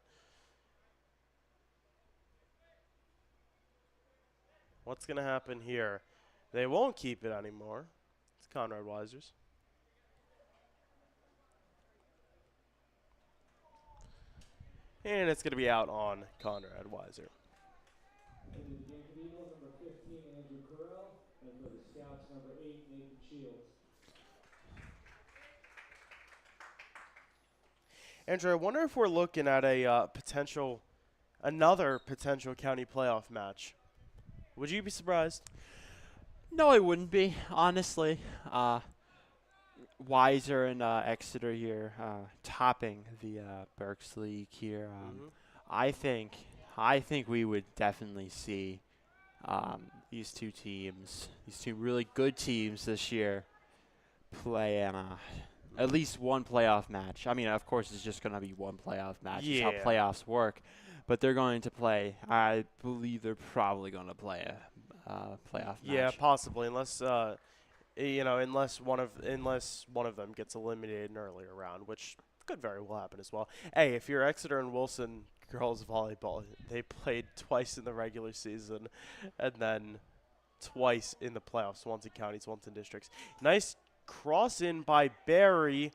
what's going to happen here? They won't keep it anymore. It's Conrad Weiser's. And it's going to be out on Conrad Weiser. Into the game for the Eagles, number 15, Andrew Carell, and for the Scouts, number 8, Nathan Shields. Andrew, I wonder if we're looking at a another potential county playoff match. Would you be surprised? No, I wouldn't be, honestly. Weiser and Exeter here topping the Berks League here. I think we would definitely see these two teams, these two really good teams this year, play in at least one playoff match. I mean, of course, it's just going to be one playoff match. Yeah. It's how playoffs work. But they're going to play. I believe they're probably going to play a playoff match. Yeah, possibly, unless unless one of them gets eliminated in an earlier round, which could very well happen as well. Hey, if you're Exeter and Wilson girls volleyball, they played twice in the regular season and then twice in the playoffs, once in counties, once in districts. Nice cross in by Barry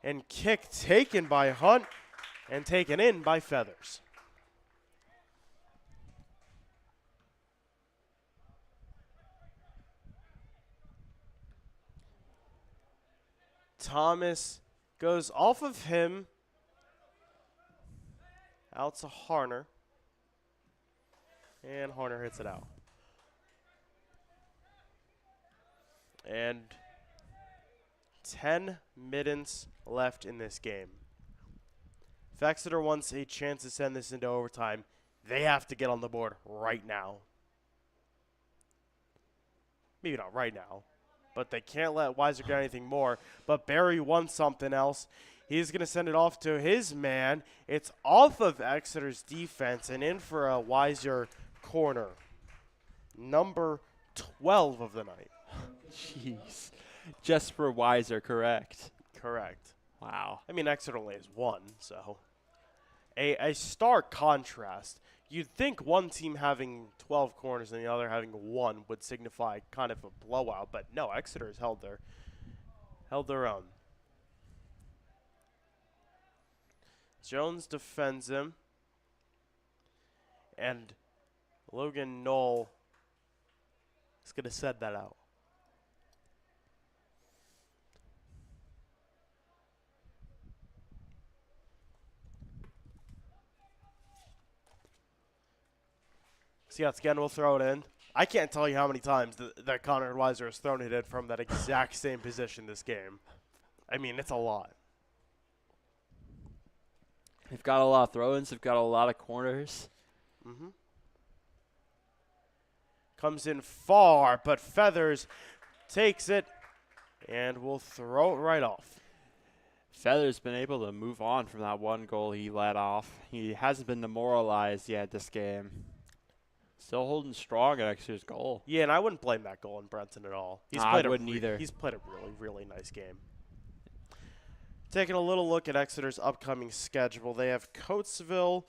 and kick taken by Hunt and taken in by Feathers. Thomas goes off of him. Out to Harner. And Harner hits it out. And 10 minutes left in this game. If Exeter wants a chance to send this into overtime, they have to get on the board right now. Maybe not right now, but they can't let Weiser get anything more. But Barry wants something else. He's going to send it off to his man. It's off of Exeter's defense and in for a Weiser corner. Number 12 of the night. Jeez. Just for Weiser, correct? Correct. Wow. I mean, Exeter only has one, so a stark contrast. You'd think one team having 12 corners and the other having one would signify kind of a blowout, but no, Exeter has held their own. Jones defends him, and Logan Knoll is going to send that out. Scouts again will throw it in. I can't tell you how many times that Conrad Weiser has thrown it in from that exact same position this game. I mean, it's a lot. They've got a lot of throw-ins. They've got a lot of corners. Mm-hmm. Comes in far, but Feathers takes it and will throw it right off. Feathers been able to move on from that one goal he let off. He hasn't been demoralized yet this game. Still holding strong at Exeter's goal. Yeah, and I wouldn't blame that goal in Brenton at all. I wouldn't either. He's played a really, really nice game. Taking a little look at Exeter's upcoming schedule. They have Coatesville.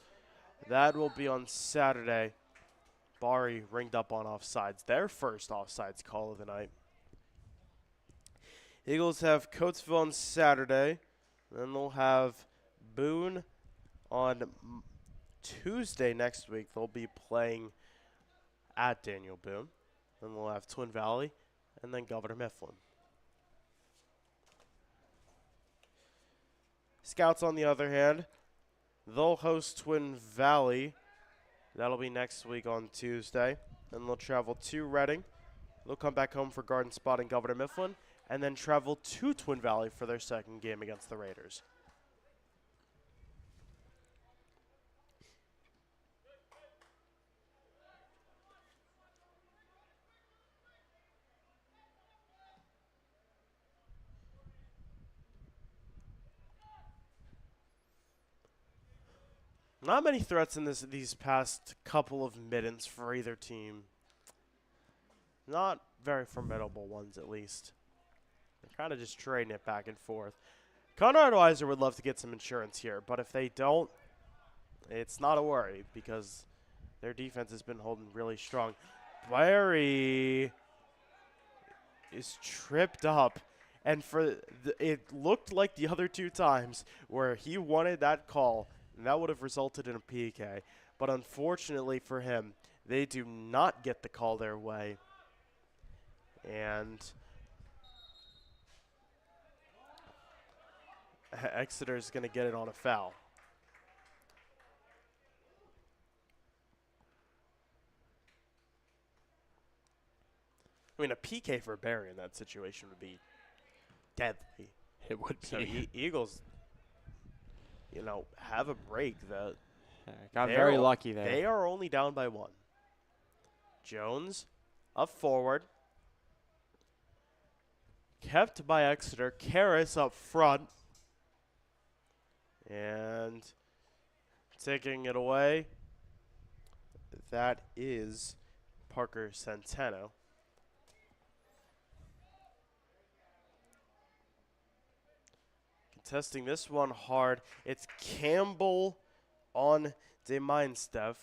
That will be on Saturday. Bari ringed up on offsides. Their first offsides call of the night. Eagles have Coatesville on Saturday. Then they'll have Boone on Tuesday next week. They'll be playing at Daniel Boone. Then we'll have Twin Valley and then Governor Mifflin. Scouts, on the other hand, they'll host Twin Valley. That'll be next week on Tuesday. Then they'll travel to Reading. They'll come back home for Garden Spot and Governor Mifflin, and then travel to Twin Valley for their second game against the Raiders. Not many threats in these past couple of minutes for either team. Not very formidable ones, at least. They're kind of just trading it back and forth. Conrad Weiser would love to get some insurance here, but if they don't, it's not a worry because their defense has been holding really strong. Barry is tripped up, and it looked like the other two times where he wanted that call, and that would have resulted in a PK. But unfortunately for him, they do not get the call their way. And Exeter is going to get it on a foul. I mean, a PK for Barry in that situation would be deadly. It would be. So Eagles, have a break. Got very lucky there. They are only down by one. Jones up forward. Kept by Exeter. Karras up front. And taking it away, that is Parker Centeno. Contesting this one hard. It's Campbell on De Meinsteff.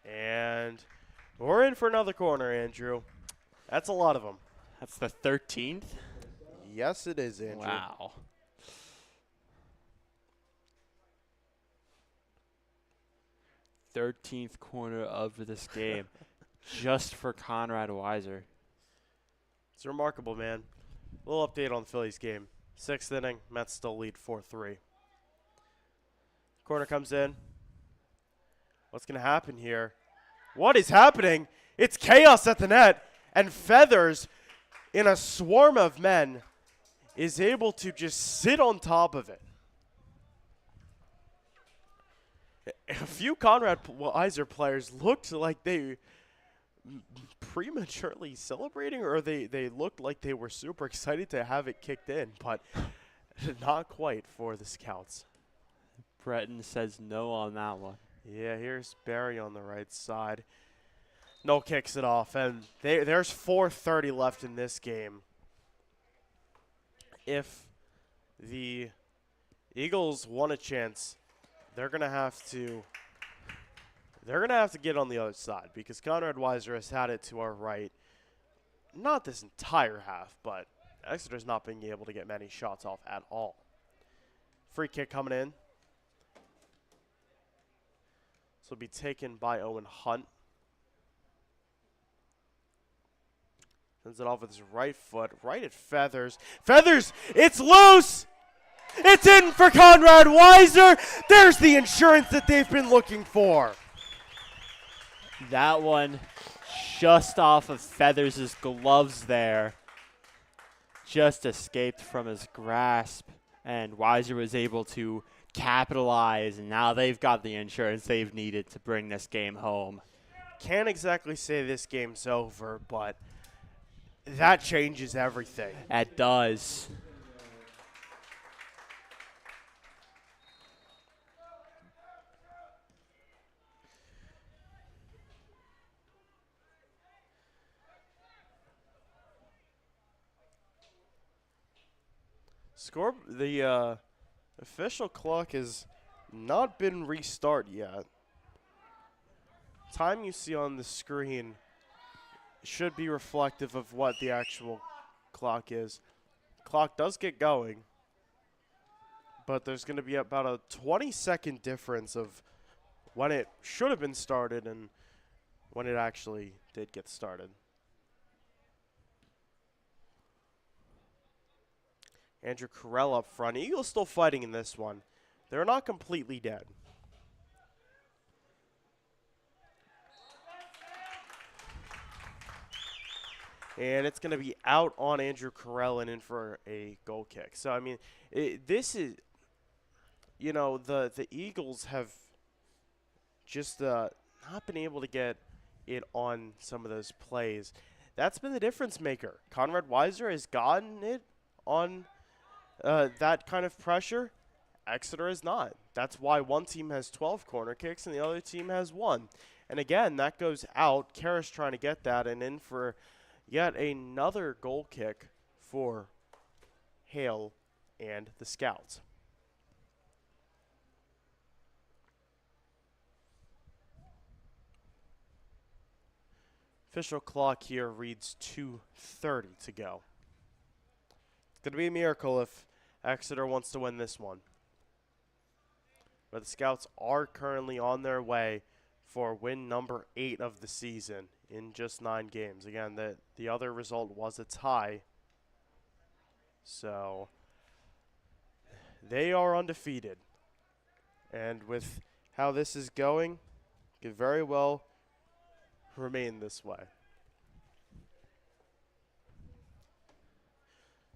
And we're in for another corner, Andrew. That's a lot of them. That's the 13th? Yes, it is, Andrew. Wow. "13th corner of this game just for Conrad Weiser." It's remarkable, man. A little update on the Phillies game. Sixth inning, Mets still lead 4-3. Corner comes in. What's going to happen here? What is happening? It's chaos at the net, and Feathers, in a swarm of men, is able to just sit on top of it. A few Conrad Weiser players looked like they prematurely celebrating, or they looked like they were super excited to have it kicked in, but not quite for the Scouts. Breton says no on that one. Yeah, here's Barry on the right side. No kicks it off, and there's 4:30 left in this game. If the Eagles want a chance, they're gonna have to get on the other side, because Conrad Weiser has had it to our right. Not this entire half, but Exeter's not being able to get many shots off at all. Free kick coming in. This will be taken by Owen Hunt. Sends it off with his right foot, right at Feathers. Feathers, it's loose! It's in for Conrad Weiser! There's the insurance that they've been looking for. That one just off of Feathers' gloves there. Just escaped from his grasp, and Weiser was able to capitalize, and now they've got the insurance they've needed to bring this game home. Can't exactly say this game's over, but that changes everything. It does. The official clock has not been restarted yet. Time you see on the screen should be reflective of what the actual clock is. Clock does get going, but there's going to be about a 20-second difference of when it should have been started and when it actually did get started. Andrew Carell up front. Eagles still fighting in this one. They're not completely dead. And it's going to be out on Andrew Carell and in for a goal kick. So, I mean, this is, the Eagles have just not been able to get it on some of those plays. That's been the difference maker. Conrad Weiser has gotten it on that kind of pressure. Exeter is not. That's why one team has 12 corner kicks and the other team has 1. And again, that goes out. Karras trying to get that and in for yet another goal kick for Hale and the Scouts. Official clock here reads 2:30 to go. It's going to be a miracle if Exeter wants to win this one. But the Scouts are currently on their way for win number 8 of the season in just 9 games. Again, the other result was a tie. So they are undefeated. And with how this is going, could very well remain this way.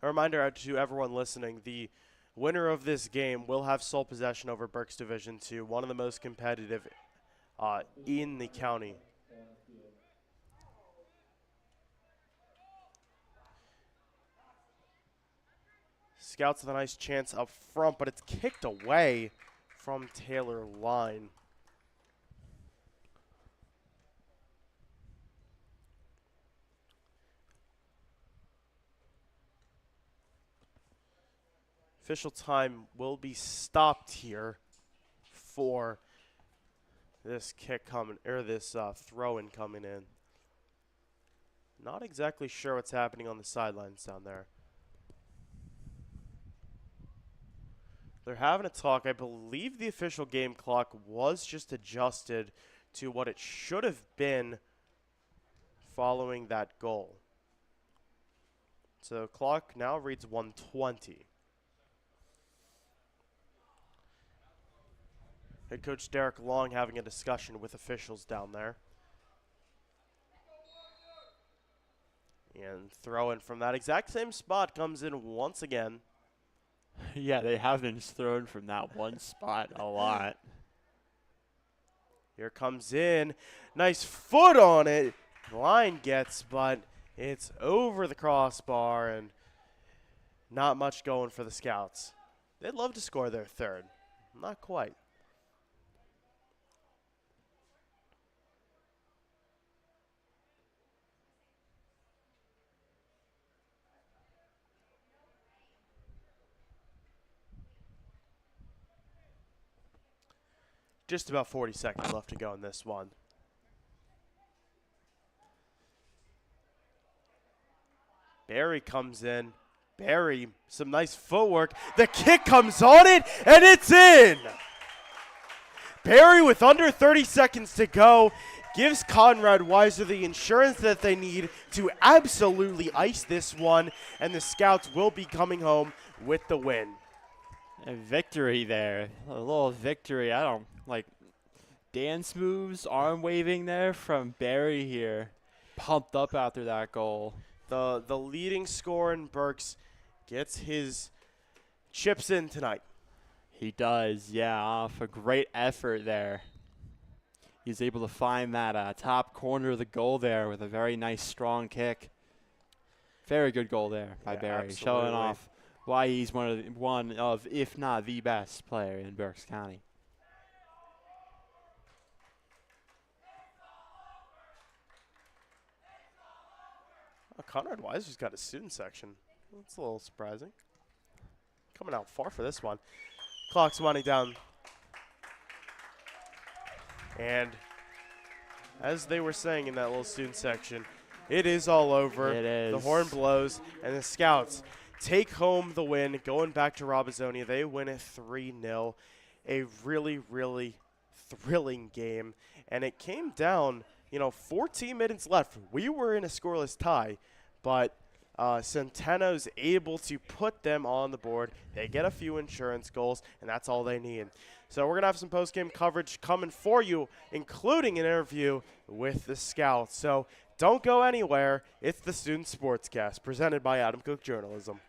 A reminder to everyone listening, the winner of this game will have sole possession over Berks Division II, one of the most competitive in the county. Scouts with a nice chance up front, but it's kicked away from Taylor Line. Official time will be stopped here for this kick coming, or this throw-in coming in. Not exactly sure what's happening on the sidelines down there. They're having a talk. I believe the official game clock was just adjusted to what it should have been following that goal. So clock now reads 1:20. Head coach Derek Long having a discussion with officials down there. And throwing from that exact same spot comes in once again. Yeah, they have been thrown from that one spot a lot. Here comes in. Nice foot on it. Line gets, but it's over the crossbar and not much going for the Scouts. They'd love to score their third. Not quite. Just about 40 seconds left to go in this one. Barry comes in. Barry, some nice footwork. The kick comes on it, and it's in! Barry, with under 30 seconds to go, gives Conrad Weiser the insurance that they need to absolutely ice this one, and the Scouts will be coming home with the win. A victory there. A little victory. I don't like dance moves, arm waving there from Barry here. Pumped up after that goal. The leading scorer in Berks gets his chips in tonight. He does, yeah, off a great effort there. He's able to find that top corner of the goal there with a very nice, strong kick. Very good goal there by Barry, absolutely. showing off why he's one of, if not the best player in Berks County. Oh, Conrad Weiser's got a student section. That's a little surprising. Coming out far for this one. Clock's winding down. And as they were saying in that little student section, it is all over. It is. The horn blows, and the Scouts take home the win. Going back to Robizonia, they win it 3-0. A really, really thrilling game. And it came down, 14 minutes left. We were in a scoreless tie, but Centeno's able to put them on the board. They get a few insurance goals, and that's all they need. So we're going to have some post-game coverage coming for you, including an interview with the Scouts. So don't go anywhere. It's the Student Sportscast, presented by Adam Cook Journalism.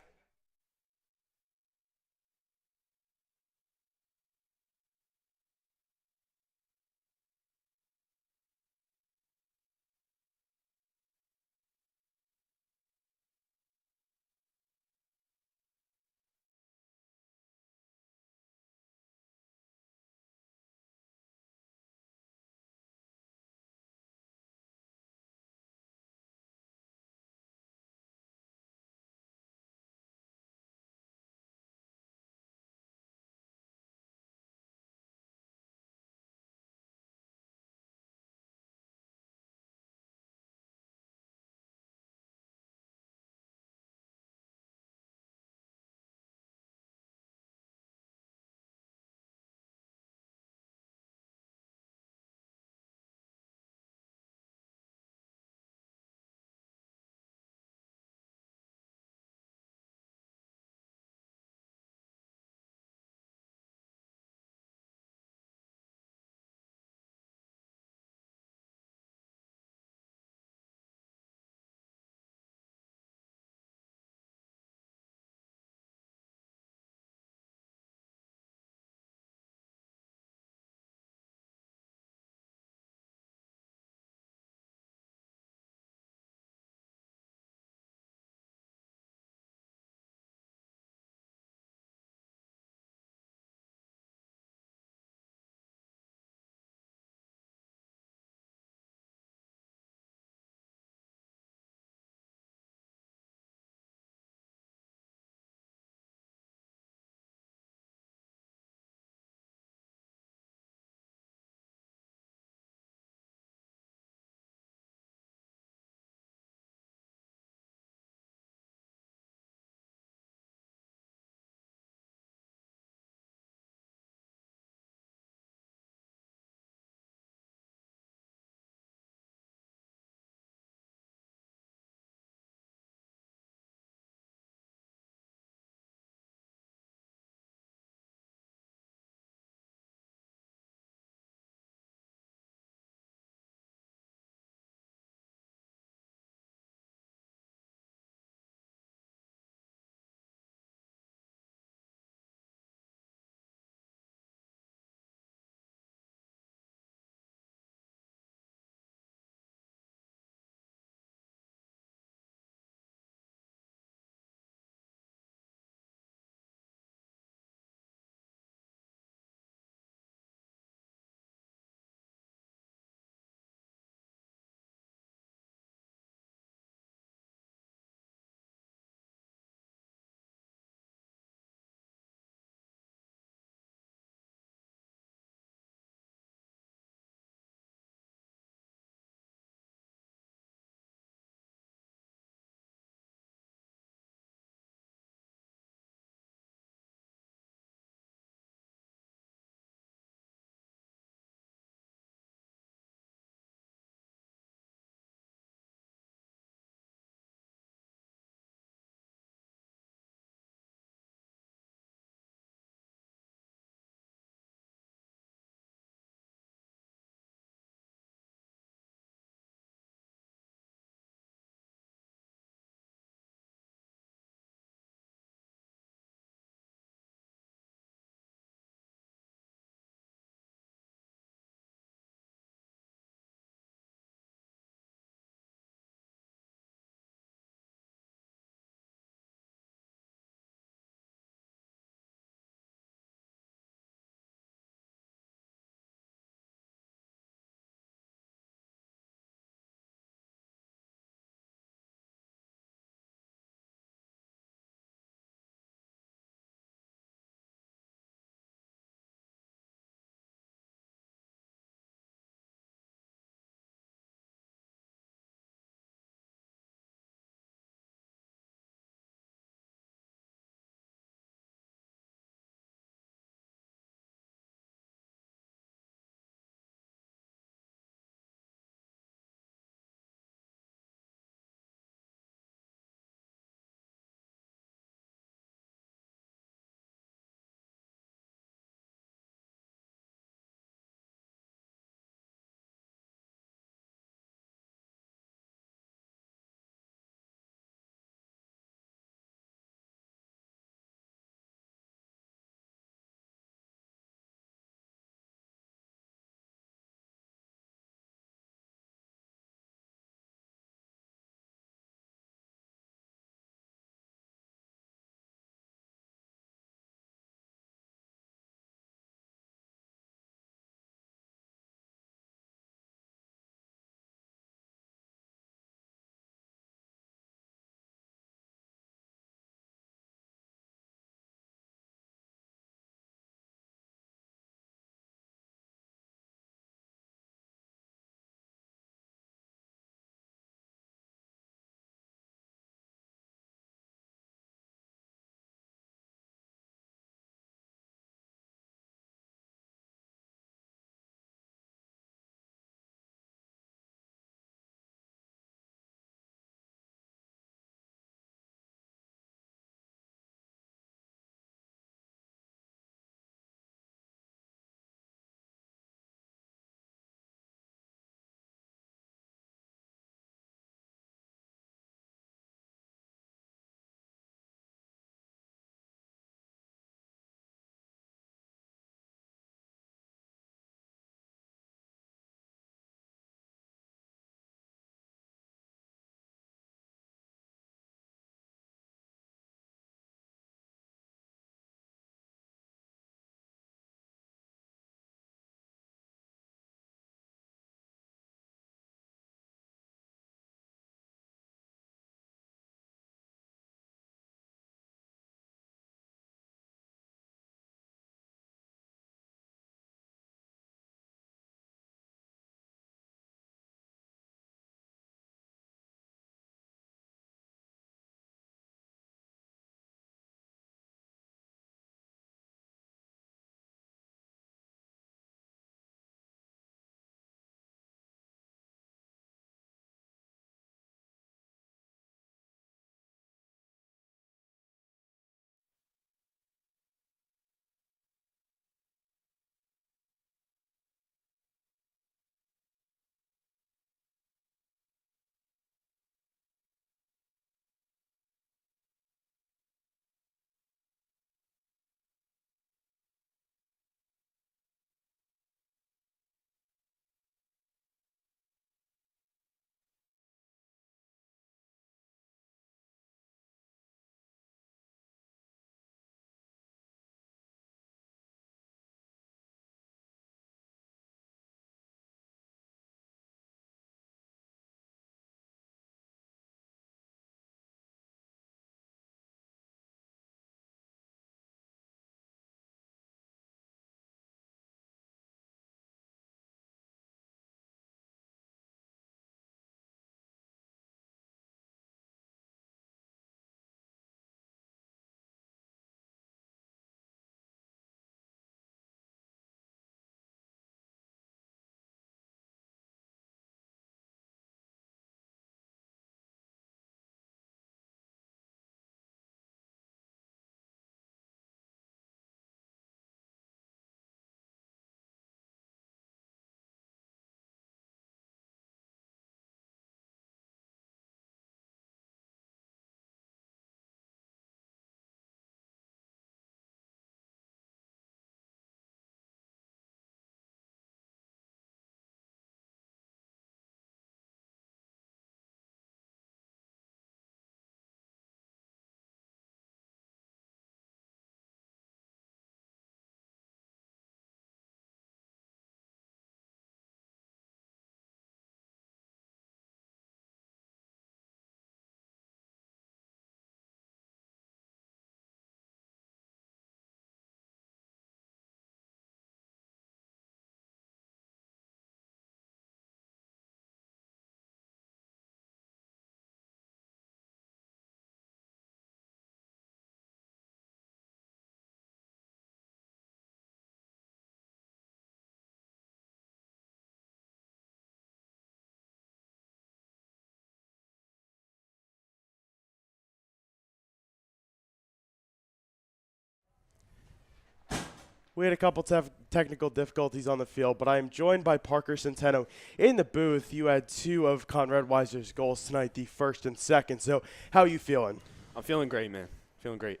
We had a couple technical difficulties on the field, but I am joined by Parker Centeno in the booth. You had two of Conrad Weiser's goals tonight, the first and second. So how are you feeling? I'm feeling great, man. Feeling great.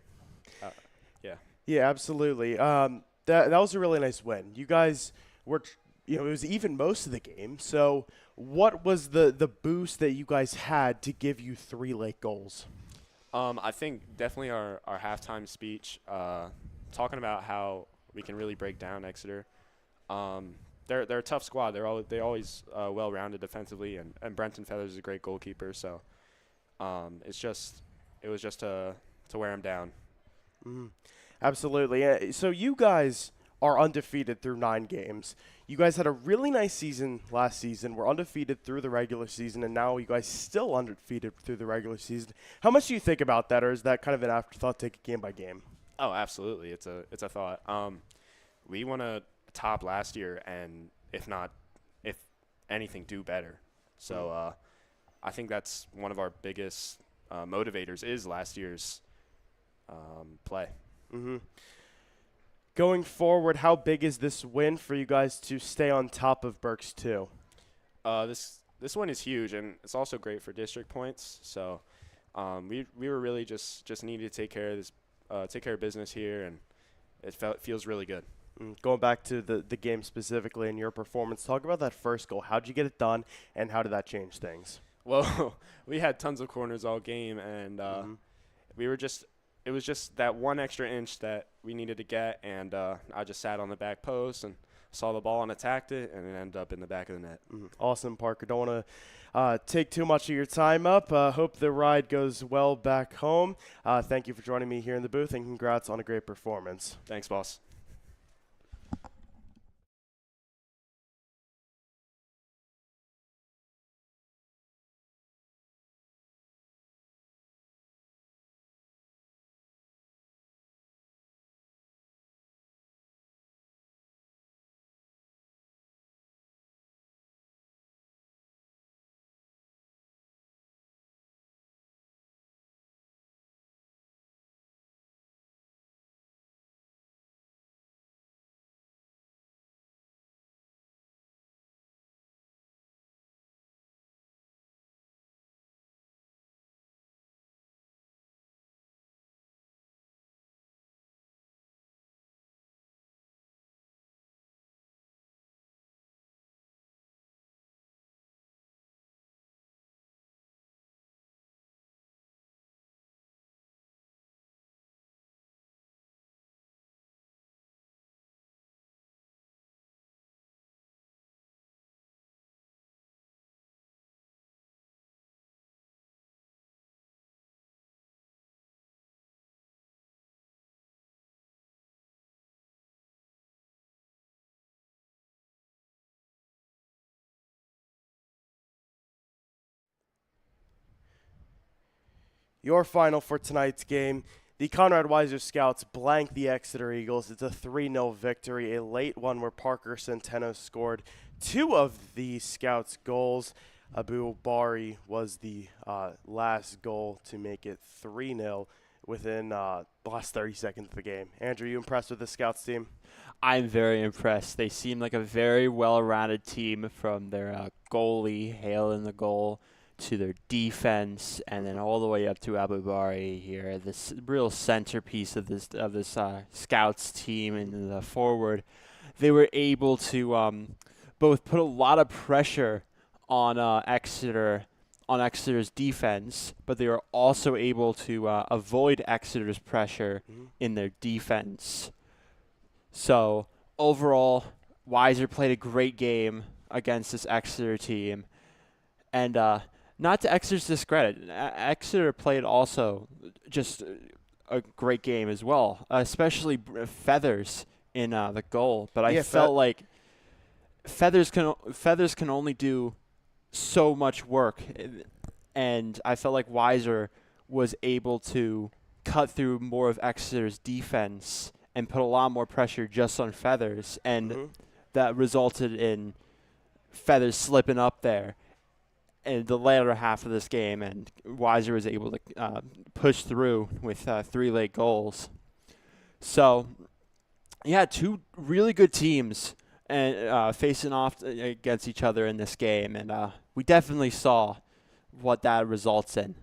Yeah. Yeah, absolutely. That was a really nice win. You guys were, it was even most of the game. So what was the boost that you guys had to give you 3 late goals? I think definitely our halftime speech, talking about how we can really break down Exeter. They're a tough squad. They're always well-rounded defensively, and Brenton Feathers is a great goalkeeper. So it was just to wear him down. Absolutely. So you guys are undefeated through 9 games. You guys had a really nice season last season. We're undefeated through the regular season, and now you guys still undefeated through the regular season. How much do you think about that, or is that kind of an afterthought, take it game by game? Oh, absolutely. It's a thought. We won a top last year, and if anything, do better. So I think that's one of our biggest motivators is last year's play. Mm-hmm. Going forward, how big is this win for you guys to stay on top of Berks too? This one is huge, and it's also great for district points. So we were really just needed to take care of business here, and it feels really good. Going back to the game specifically and your performance, talk about that first goal. How'd you get it done, and how did that change things? Well, we had tons of corners all game, and it was just that one extra inch that we needed to get, and I just sat on the back post and saw the ball and attacked it, and it ended up in the back of the net. Awesome, Parker. Don't want to take too much of your time up. Hope the ride goes well back home. Thank you for joining me here in the booth, and congrats on a great performance. Thanks, boss. Your final for tonight's game, the Conrad Weiser Scouts blank the Exeter Eagles. It's a 3-0 victory, a late one where Parker Centeno scored 2 of the Scouts' goals. Abu Bari was the last goal to make it 3-0 within the last 30 seconds of the game. Andrew, you impressed with the Scouts team? I'm very impressed. They seem like a very well-rounded team, from their goalie, Hale in the goal, to their defense, and then all the way up to Abu Bari here, this real centerpiece of this Scouts team. And the forward, they were able to both put a lot of pressure on Exeter's defense, but they were also able to avoid Exeter's pressure in their defense. So overall, Weiser played a great game against this Exeter team, and not to Exeter's discredit, Exeter played also just a great game as well, especially Feathers in the goal. But I felt like Feathers can only do so much work, and I felt like Weiser was able to cut through more of Exeter's defense and put a lot more pressure just on Feathers, and that resulted in Feathers slipping up there in the latter half of this game, and Weiser was able to push through with 3 late goals. So Yeah, two really good teams and facing off against each other in this game, and we definitely saw what that results in.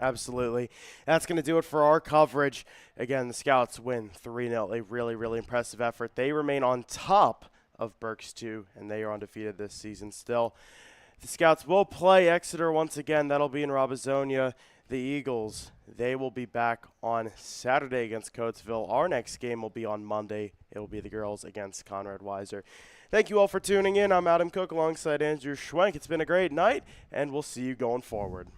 Absolutely. That's going to do it for our coverage. Again, the Scouts win 3-0. A really, really impressive effort. They remain on top of Berks 2, and they are undefeated this season still. The Scouts will play Exeter once again. That'll be in Robizonia. The Eagles, they will be back on Saturday against Coatesville. Our next game will be on Monday. It will be the girls against Conrad Weiser. Thank you all for tuning in. I'm Adam Cook alongside Andrew Schwenk. It's been a great night, and we'll see you going forward.